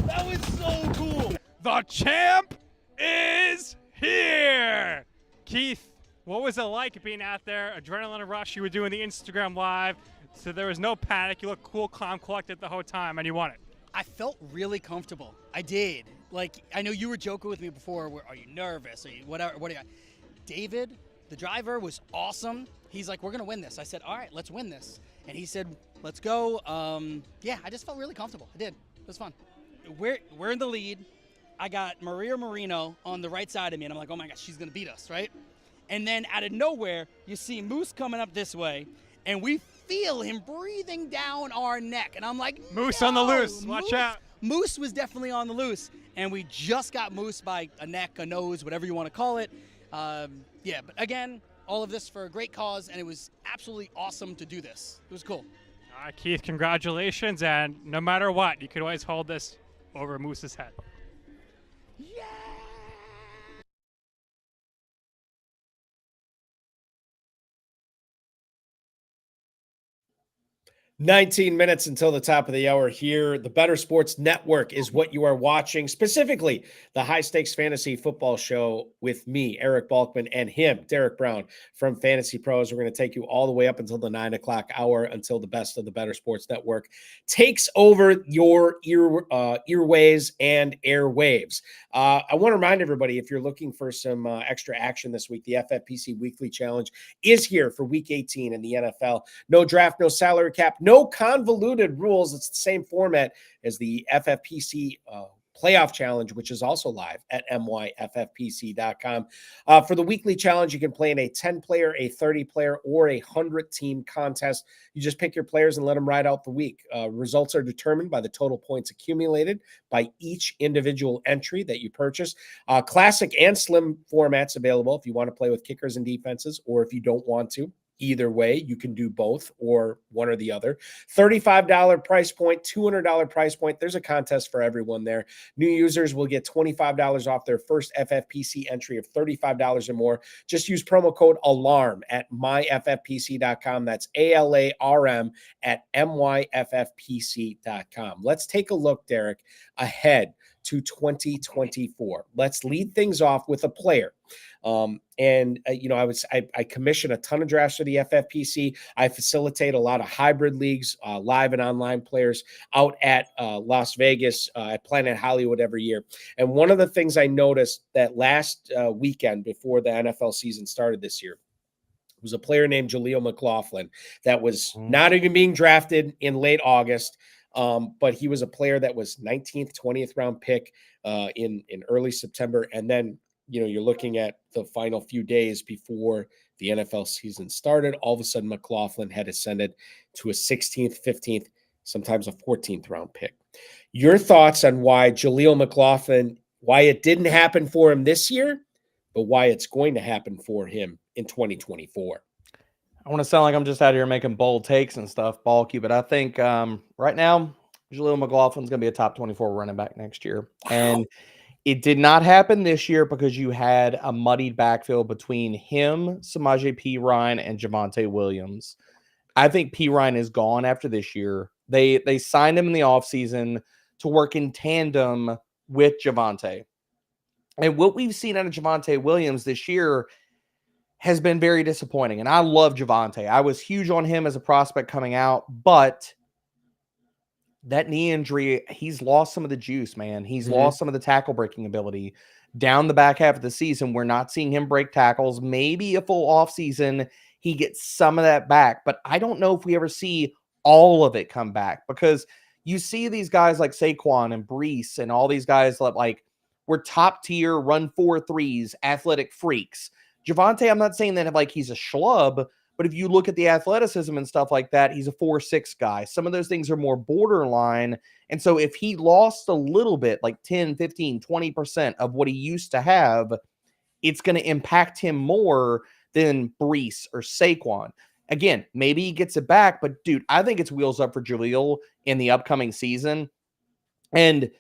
That was so cool. The champ is here. Keith, what was it like being out there? Adrenaline rush. You were doing the Instagram live, so there was no panic. You looked cool, calm, collected the whole time, and you won it. I felt really comfortable. I did. Like, I know you were joking with me before. Are you nervous? Are you whatever? What are you? David, the driver, was awesome. He's like, we're gonna win this. I said, all right, let's win this. And he said, let's go. Yeah, I just felt really comfortable. I did. It was fun. We're in the lead. I got Maria Marino on the right side of me, and I'm like, oh my gosh, she's gonna beat us, right? And then out of nowhere, you see Moose coming up this way, and we feel him breathing down our neck. And I'm like, Moose no, on the loose. Watch out. Moose was definitely on the loose, and we just got Moose by a neck, a nose, whatever you want to call it. Yeah, but again, all of this for a great cause, and it was absolutely awesome to do this. It was cool. All right, Keith, congratulations. And no matter what, you could always hold this over Moose's head. 19 minutes until the top of the hour here. The Better Sports Network is what you are watching, specifically the High Stakes Fantasy Football Show with me, Eric Balkman, and him, Derek Brown from Fantasy Pros. We're going to take you all the way up until the 9 o'clock hour, until the best of the Better Sports Network takes over your earways and airwaves. I want to remind everybody, if you're looking for some extra action this week, the FFPC Weekly Challenge is here for Week 18 in the NFL. No draft, no salary cap, no convoluted rules. It's the same format as the FFPC Playoff Challenge, which is also live at myffpc.com. For the weekly challenge, you can play in a 10-player, a 30-player, or a 100-team contest. You just pick your players and let them ride out the week. Results are determined by the total points accumulated by each individual entry that you purchase. Classic and slim formats available if you want to play with kickers and defenses, or if you don't want to. Either way, you can do both or one or the other. $35 price point, $200 price point. There's a contest for everyone there. New users will get $25 off their first FFPC entry of $35 or more. Just use promo code ALARM at myffpc.com. That's ALARM at myffpc.com. Let's take a look, Derek, ahead to 2024. Let's lead things off with a player. I commission a ton of drafts for the FFPC. I facilitate a lot of hybrid leagues, live and online players out at Las Vegas, at Planet Hollywood every year. And one of the things I noticed that last weekend before the NFL season started this year was a player named Jaleel McLaughlin that was not even being drafted in late August. But he was a player that was 19th, 20th round pick in early September. And then, you're looking at the final few days before the NFL season started. All of a sudden, McLaughlin had ascended to a 16th, 15th, sometimes a 14th round pick. Your thoughts on why Jaleel McLaughlin, why it didn't happen for him this year, but why it's going to happen for him in 2024? I want to sound like I'm just out here making bold takes and stuff, bulky, but I think right now, Jaleel McLaughlin's going to be a top 24 running back next year. Wow. And it did not happen this year because you had a muddied backfield between him, Samaje Perine, and Javonte Williams. I think Perine is gone after this year. They signed him in the offseason to work in tandem with Javonte. And what we've seen out of Javonte Williams this year has been very disappointing. And I love Javonte. I was huge on him as a prospect coming out, but that knee injury, he's lost some of the juice, man. He's lost some of the tackle breaking ability. Down the back half of the season, we're not seeing him break tackles. Maybe a full offseason, he gets some of that back. But I don't know if we ever see all of it come back, because you see these guys like Saquon and Breece and all these guys that like were top tier, run 4.3s, athletic freaks. Javonte, I'm not saying that like he's a schlub, but if you look at the athleticism and stuff like that, he's a 4.6 guy. Some of those things are more borderline. And so if he lost a little bit, like 10, 15, 20% of what he used to have, it's going to impact him more than Breece or Saquon. Again, maybe he gets it back, but dude, I think it's wheels up for Jaleel in the upcoming season. And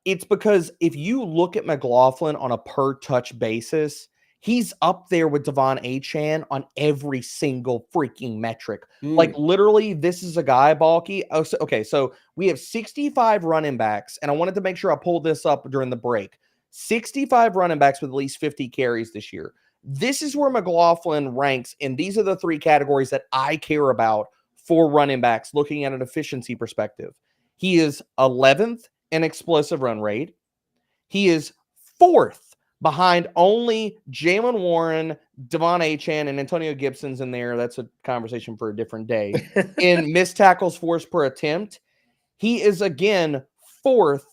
it's because if you look at McLaughlin on a per touch basis, He's up there with Devon Achane on every single freaking metric. Like literally, this is a guy, Balky. Okay, so we have 65 running backs, and I wanted to make sure I pulled this up during the break. 65 running backs with at least 50 carries this year. This is where McLaughlin ranks, and these are the three categories that I care about for running backs, looking at an efficiency perspective. He is 11th in explosive run rate. He is 4th behind only Jalen Warren, Devon Achane, and Antonio Gibson's in there. That's a conversation for a different day. In missed tackles forced per attempt, he is again 4th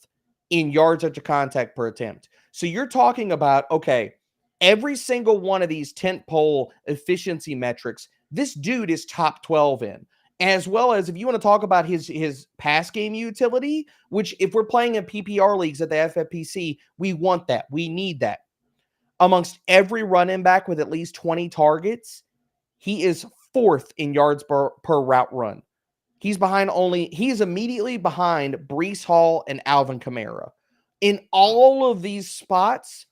in yards after contact per attempt. So you're talking about, okay, every single one of these tentpole efficiency metrics, this dude is top 12 in. As well as if you want to talk about his pass game utility, which if we're playing in PPR leagues at the FFPC, we want that. We need that. Amongst every running back with at least 20 targets, he is 4th in yards per route run. He's immediately behind Breece Hall and Alvin Kamara. In all of these spots,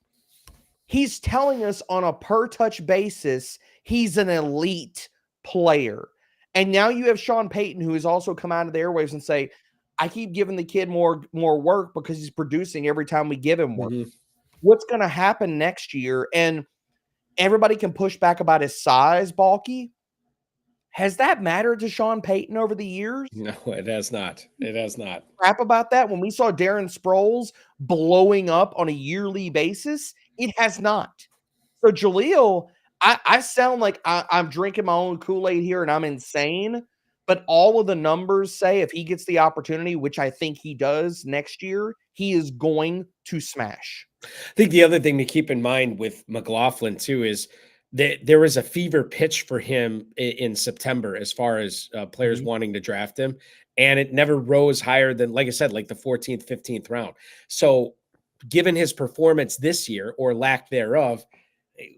he's telling us on a per touch basis, he's an elite player. And now you have Sean Payton, who has also come out of the airwaves and say, I keep giving the kid more work because he's producing every time we give him work. What's going to happen next year? And everybody can push back about his size, Balky. Has that mattered to Sean Payton over the years? No, it has not. It has not. Crap about that. When we saw Darren Sproles blowing up on a yearly basis, it has not. So Jaleel, I sound like I'm drinking my own Kool-Aid here and I'm insane, but all of the numbers say if he gets the opportunity, which I think he does next year, he is going to smash. I think the other thing to keep in mind with McLaughlin too is that there was a fever pitch for him in September as far as players wanting to draft him, and it never rose higher than, like I said, like the 14th, 15th round. So given his performance this year or lack thereof,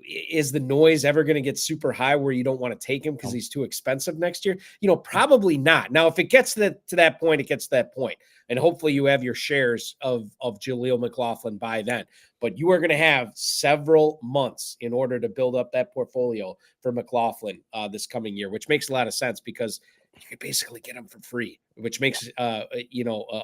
is the noise ever going to get super high where you don't want to take him because he's too expensive next year? Probably not. Now, if it gets to that point, it gets to that point. And hopefully you have your shares of Jaleel McLaughlin by then. But you are going to have several months in order to build up that portfolio for McLaughlin this coming year, which makes a lot of sense because you could basically get him for free, which makes, a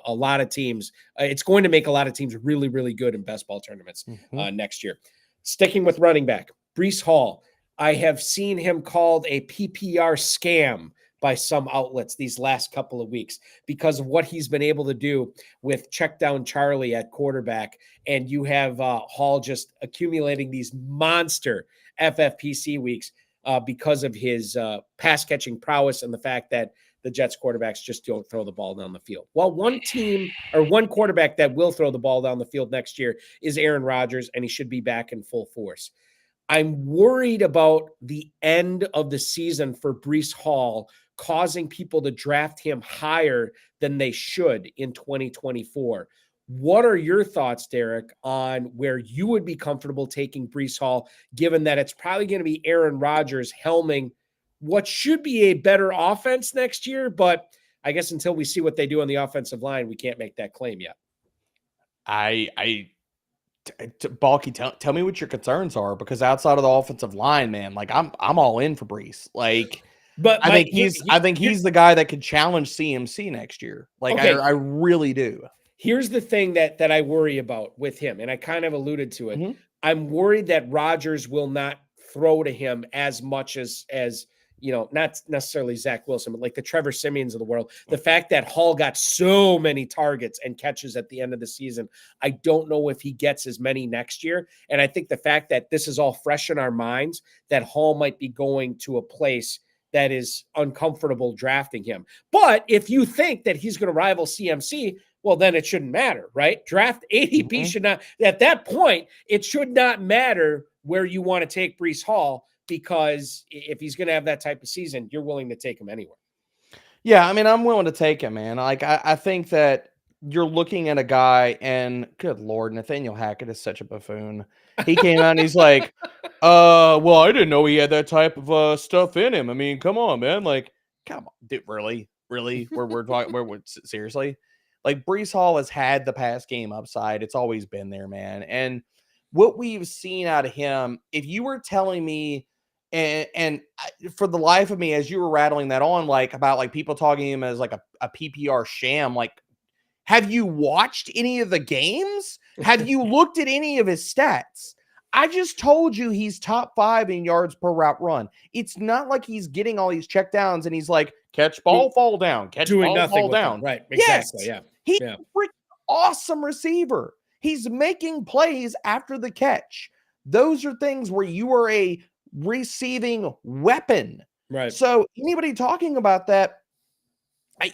lot of teams, it's going to make a lot of teams really, really good in best ball tournaments next year. Sticking with running back, Breece Hall. I have seen him called a PPR scam by some outlets these last couple of weeks because of what he's been able to do with check down Charlie at quarterback. And you have Hall just accumulating these monster FFPC weeks because of his pass catching prowess and the fact that the Jets quarterbacks just don't throw the ball down the field. Well, one quarterback that will throw the ball down the field next year is Aaron Rodgers, and he should be back in full force. I'm worried about the end of the season for Breece Hall causing people to draft him higher than they should in 2024. What are your thoughts, Derek, on where you would be comfortable taking Breece Hall, given that it's probably going to be Aaron Rodgers helming what should be a better offense next year? But I guess until we see what they do on the offensive line, we can't make that claim yet. Balky, tell me what your concerns are, because outside of the offensive line, man, like I'm all in for Breece. Like, but I think he's the guy that could challenge CMC next year. Like, okay. I really do. Here's the thing that I worry about with him, and I kind of alluded to it. I'm worried that Rodgers will not throw to him as much as not necessarily Zach Wilson, but like the Trevor Siemians of the world. The fact that Hall got so many targets and catches at the end of the season, I don't know if he gets as many next year. And I think the fact that this is all fresh in our minds, that Hall might be going to a place that is uncomfortable drafting him. But if you think that he's going to rival CMC, well, then it shouldn't matter, right? Draft ADP should not, at that point, it should not matter where you want to take Breece Hall, because if he's going to have that type of season, you're willing to take him anywhere. Yeah, I mean, I'm willing to take him, man. Like, I think that you're looking at a guy, and good Lord, Nathaniel Hackett is such a buffoon. He came out and he's like, well, I didn't know he had that type of stuff in him. I mean, come on, man. Like, come on, dude, really? We're talking, seriously? Like, Breece Hall has had the pass game upside. It's always been there, man. And what we've seen out of him, if you were telling me, for the life of me, as you were rattling that on, like about like people talking him as like a PPR sham, like, have you watched any of the games? Have you looked at any of his stats? I just told you he's top 5 in yards per route run. It's not like he's getting all these checkdowns and he's like, catch ball, fall down, catch doing ball, nothing fall with down. them. Right. Exactly. Yes, Yeah. he's a freaking awesome receiver. He's making plays after the catch. Those are things where you are a receiving weapon. Right. So anybody talking about that,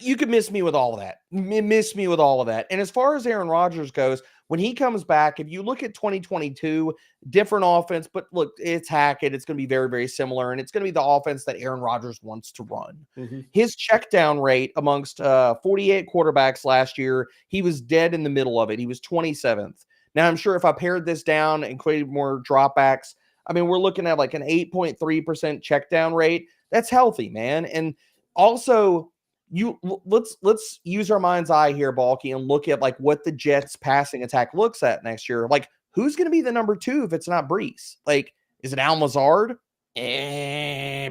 you could miss me with all of that. Miss me with all of that. And as far as Aaron Rodgers goes, when he comes back, if you look at 2022, different offense, but look, it's Hackett. It's going to be very, very similar. And it's going to be the offense that Aaron Rodgers wants to run. Mm-hmm. His check down rate amongst 48 quarterbacks last year, he was dead in the middle of it. He was 27th. Now, I'm sure if I pared this down and created more dropbacks, I mean, we're looking at like an 8.3% check down rate. That's healthy, man. And also, let's use our mind's eye here, Balky, and look at like what the Jets passing attack looks at next year. Like, who's going to be the number 2 if it's not Breece? Like, is it Al Mazard?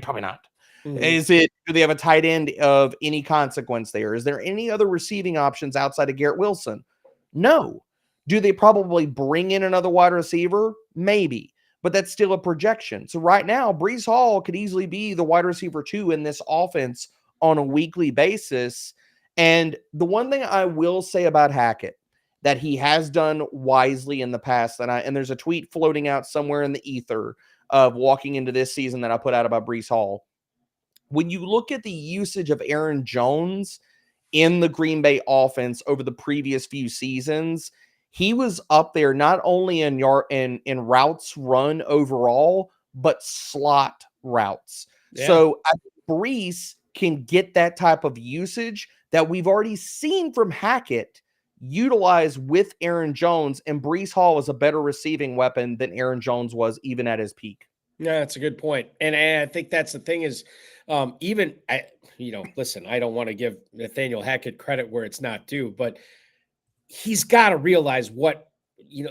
Probably not. Mm-hmm. Do they have a tight end of any consequence there? Is there any other receiving options outside of Garrett Wilson? No. Do they probably bring in another wide receiver? Maybe, but that's still a projection. So right now, Breece Hall could easily be the wide receiver 2 in this offense on a weekly basis. And the one thing I will say about Hackett that he has done wisely in the past, and there's a tweet floating out somewhere in the ether of walking into this season that I put out about Breece Hall. When you look at the usage of Aaron Jones in the Green Bay offense over the previous few seasons, he was up there not only in routes run overall, but slot routes. Yeah. So I think Breece can get that type of usage that we've already seen from Hackett utilize with Aaron Jones, and Breece Hall is a better receiving weapon than Aaron Jones was even at his peak. Yeah, that's a good point. And I think that's the thing is listen, I don't want to give Nathaniel Hackett credit where it's not due, but he's got to realize what,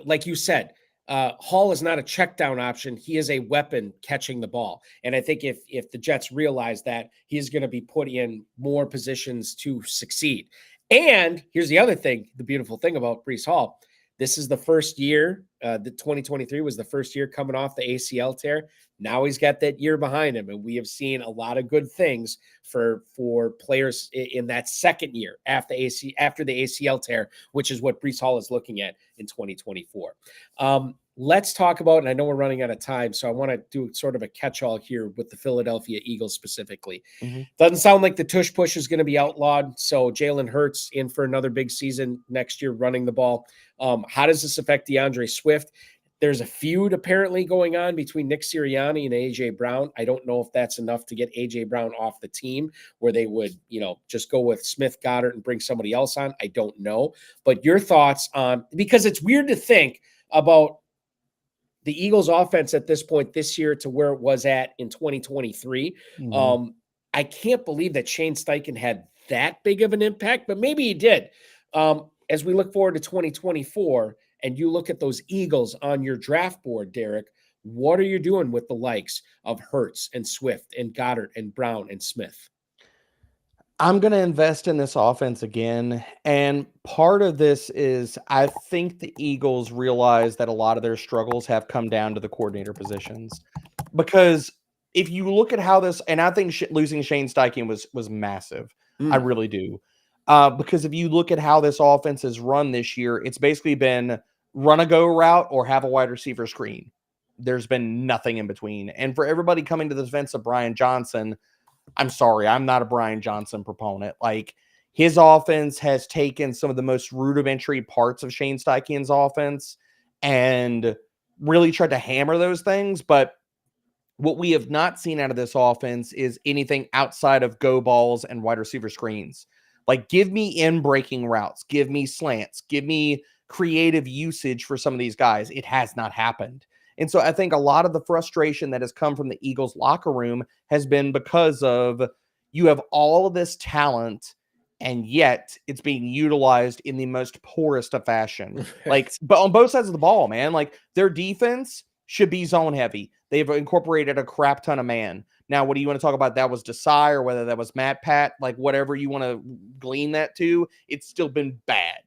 like you said, Hall is not a check down option. He is a weapon catching the ball. And I think if the Jets realize that, he's going to be put in more positions to succeed. And here's the other thing, the beautiful thing about Breece Hall. This is the first year, the 2023 was the first year coming off the ACL tear. Now he's got that year behind him, and we have seen a lot of good things for players in that second year after the ACL tear, which is what Breece Hall is looking at in 2024. Let's talk about, and I know we're running out of time, so I want to do sort of a catch-all here with the Philadelphia Eagles specifically. Mm-hmm. Doesn't sound like the tush push is going to be outlawed, so Jalen Hurts in for another big season next year running the ball. How does this affect DeAndre Swift? There's a feud apparently going on between Nick Sirianni and A.J. Brown. I don't know if that's enough to get A.J. Brown off the team where they would, just go with Smith, Goddard, and bring somebody else on. I don't know. But your thoughts on, because it's weird to think about the Eagles offense at this point this year to where it was at in 2023. Mm-hmm. I can't believe that Shane Steichen had that big of an impact, but maybe he did. As we look forward to 2024 and you look at those Eagles on your draft board, Derek, what are you doing with the likes of Hurts and Swift and Goddard and Brown and Smith? I'm going to invest in this offense again. And part of this is I think the Eagles realize that a lot of their struggles have come down to the coordinator positions. Because if you look at how this, and I think losing Shane Steichen was massive. I really do. Because if you look at how this offense is run this year, it's basically been run a go route or have a wide receiver screen. There's been nothing in between. And for everybody coming to the defense of Brian Johnson, I'm sorry, I'm not a Brian Johnson proponent. Like, his offense has taken some of the most rudimentary parts of Shane Steichen's offense and really tried to hammer those things. But what we have not seen out of this offense is anything outside of go balls and wide receiver screens. Like, give me in-breaking routes, give me slants, give me creative usage for some of these guys. It has not happened. And so I think a lot of the frustration that has come from the Eagles locker room has been because of you have all of this talent and yet it's being utilized in the most poorest of fashion. Like, but on both sides of the ball, man, like their defense should be zone heavy. They've incorporated a crap ton of man. Now, what do you want to talk about? That was Desai or whether that was Matt Pat, like whatever you want to glean that to, it's still been bad.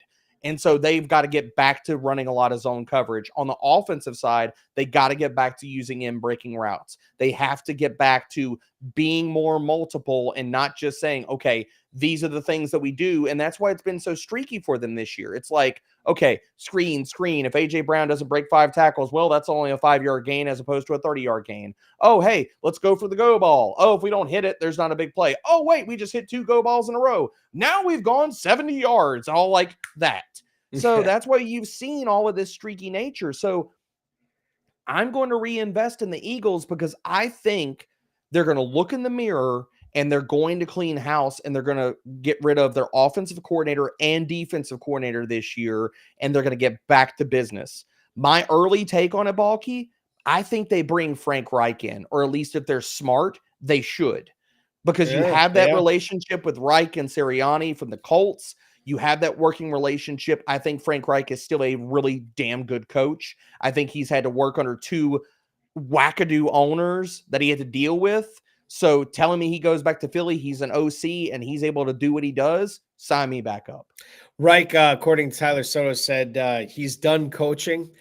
And so they've got to get back to running a lot of zone coverage. On the offensive side, they got to get back to using in-breaking routes. They have to get back to being more multiple and not just saying, okay, these are the things that we do. And that's why it's been so streaky for them this year. It's like, okay, screen. If A.J. Brown doesn't break 5 tackles, well, that's only a 5-yard gain as opposed to a 30-yard gain. Oh, hey, let's go for the go ball. Oh, if we don't hit it, there's not a big play. Oh, wait, we just hit 2 go balls in a row. Now we've gone 70 yards, all like that. So that's why you've seen all of this streaky nature. So I'm going to reinvest in the Eagles because I think they're going to look in the mirror and they're going to clean house and they're going to get rid of their offensive coordinator and defensive coordinator this year, and they're going to get back to business. My early take on it, Balky, I think they bring Frank Reich in, or at least if they're smart, they should. Because you have that relationship with Reich and Sirianni from the Colts. You have that working relationship. I think Frank Reich is still a really damn good coach. I think he's had to work under 2 wackadoo owners that he had to deal with. So telling me he goes back to Philly, he's an OC, and he's able to do what he does, sign me back up. Reich, according to Tyler Soto, said he's done coaching.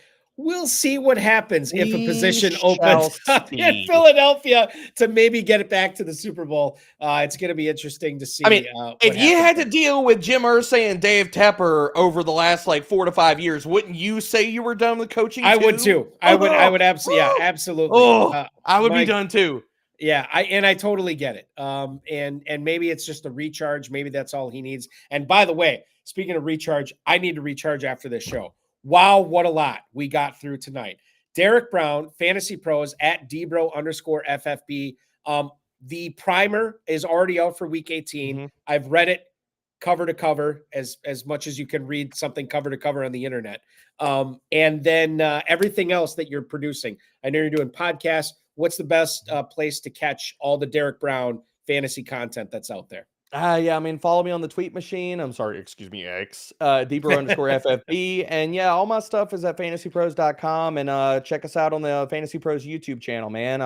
We'll see what happens if a position opens up in Philadelphia to maybe get it back to the Super Bowl. It's going to be interesting to see. I mean, if you had to deal with Jim Irsay and Dave Tepper over the last like 4 to 5 years, wouldn't you say you were done with coaching? I would too. I would absolutely. Yeah, absolutely. I would be done too. Yeah, I totally get it. And maybe it's just a recharge. Maybe that's all he needs. And by the way, speaking of recharge, I need to recharge after this show. Wow, what a lot we got through tonight. Derek Brown, Fantasy Pros at Debro_FFB. The primer is already out for week 18. Mm-hmm. I've read it cover to cover as much as you can read something cover to cover on the internet. And then everything else that you're producing. I know you're doing podcasts. What's the best place to catch all the Derek Brown fantasy content that's out there? Yeah, I mean, follow me on the tweet machine. I'm sorry, excuse me, X. Debro_FFB. And yeah, all my stuff is at fantasypros.com. And check us out on the Fantasy Pros YouTube channel, man.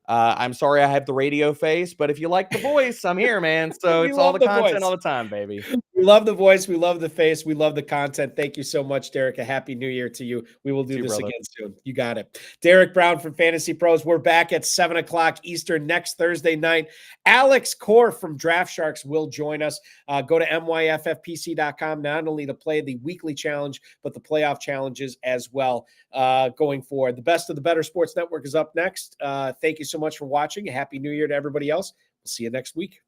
I'm sorry I have the radio face, but if you like the voice, I'm here, man. So it's all the content voice all the time, baby. We love the voice. We love the face. We love the content. Thank you so much, Derek. A happy new year to you. We will do this again soon. You got it. Derek Brown from Fantasy Pros. We're back at 7:00 Eastern next Thursday night. Alex Core from Draft Sharks will join us. Go to myffpc.com, not only to play the weekly challenge, but the playoff challenges as well going forward. The Best of the Better Sports Network is up next. Thank you so much for watching. A happy new year to everybody else. We'll see you next week.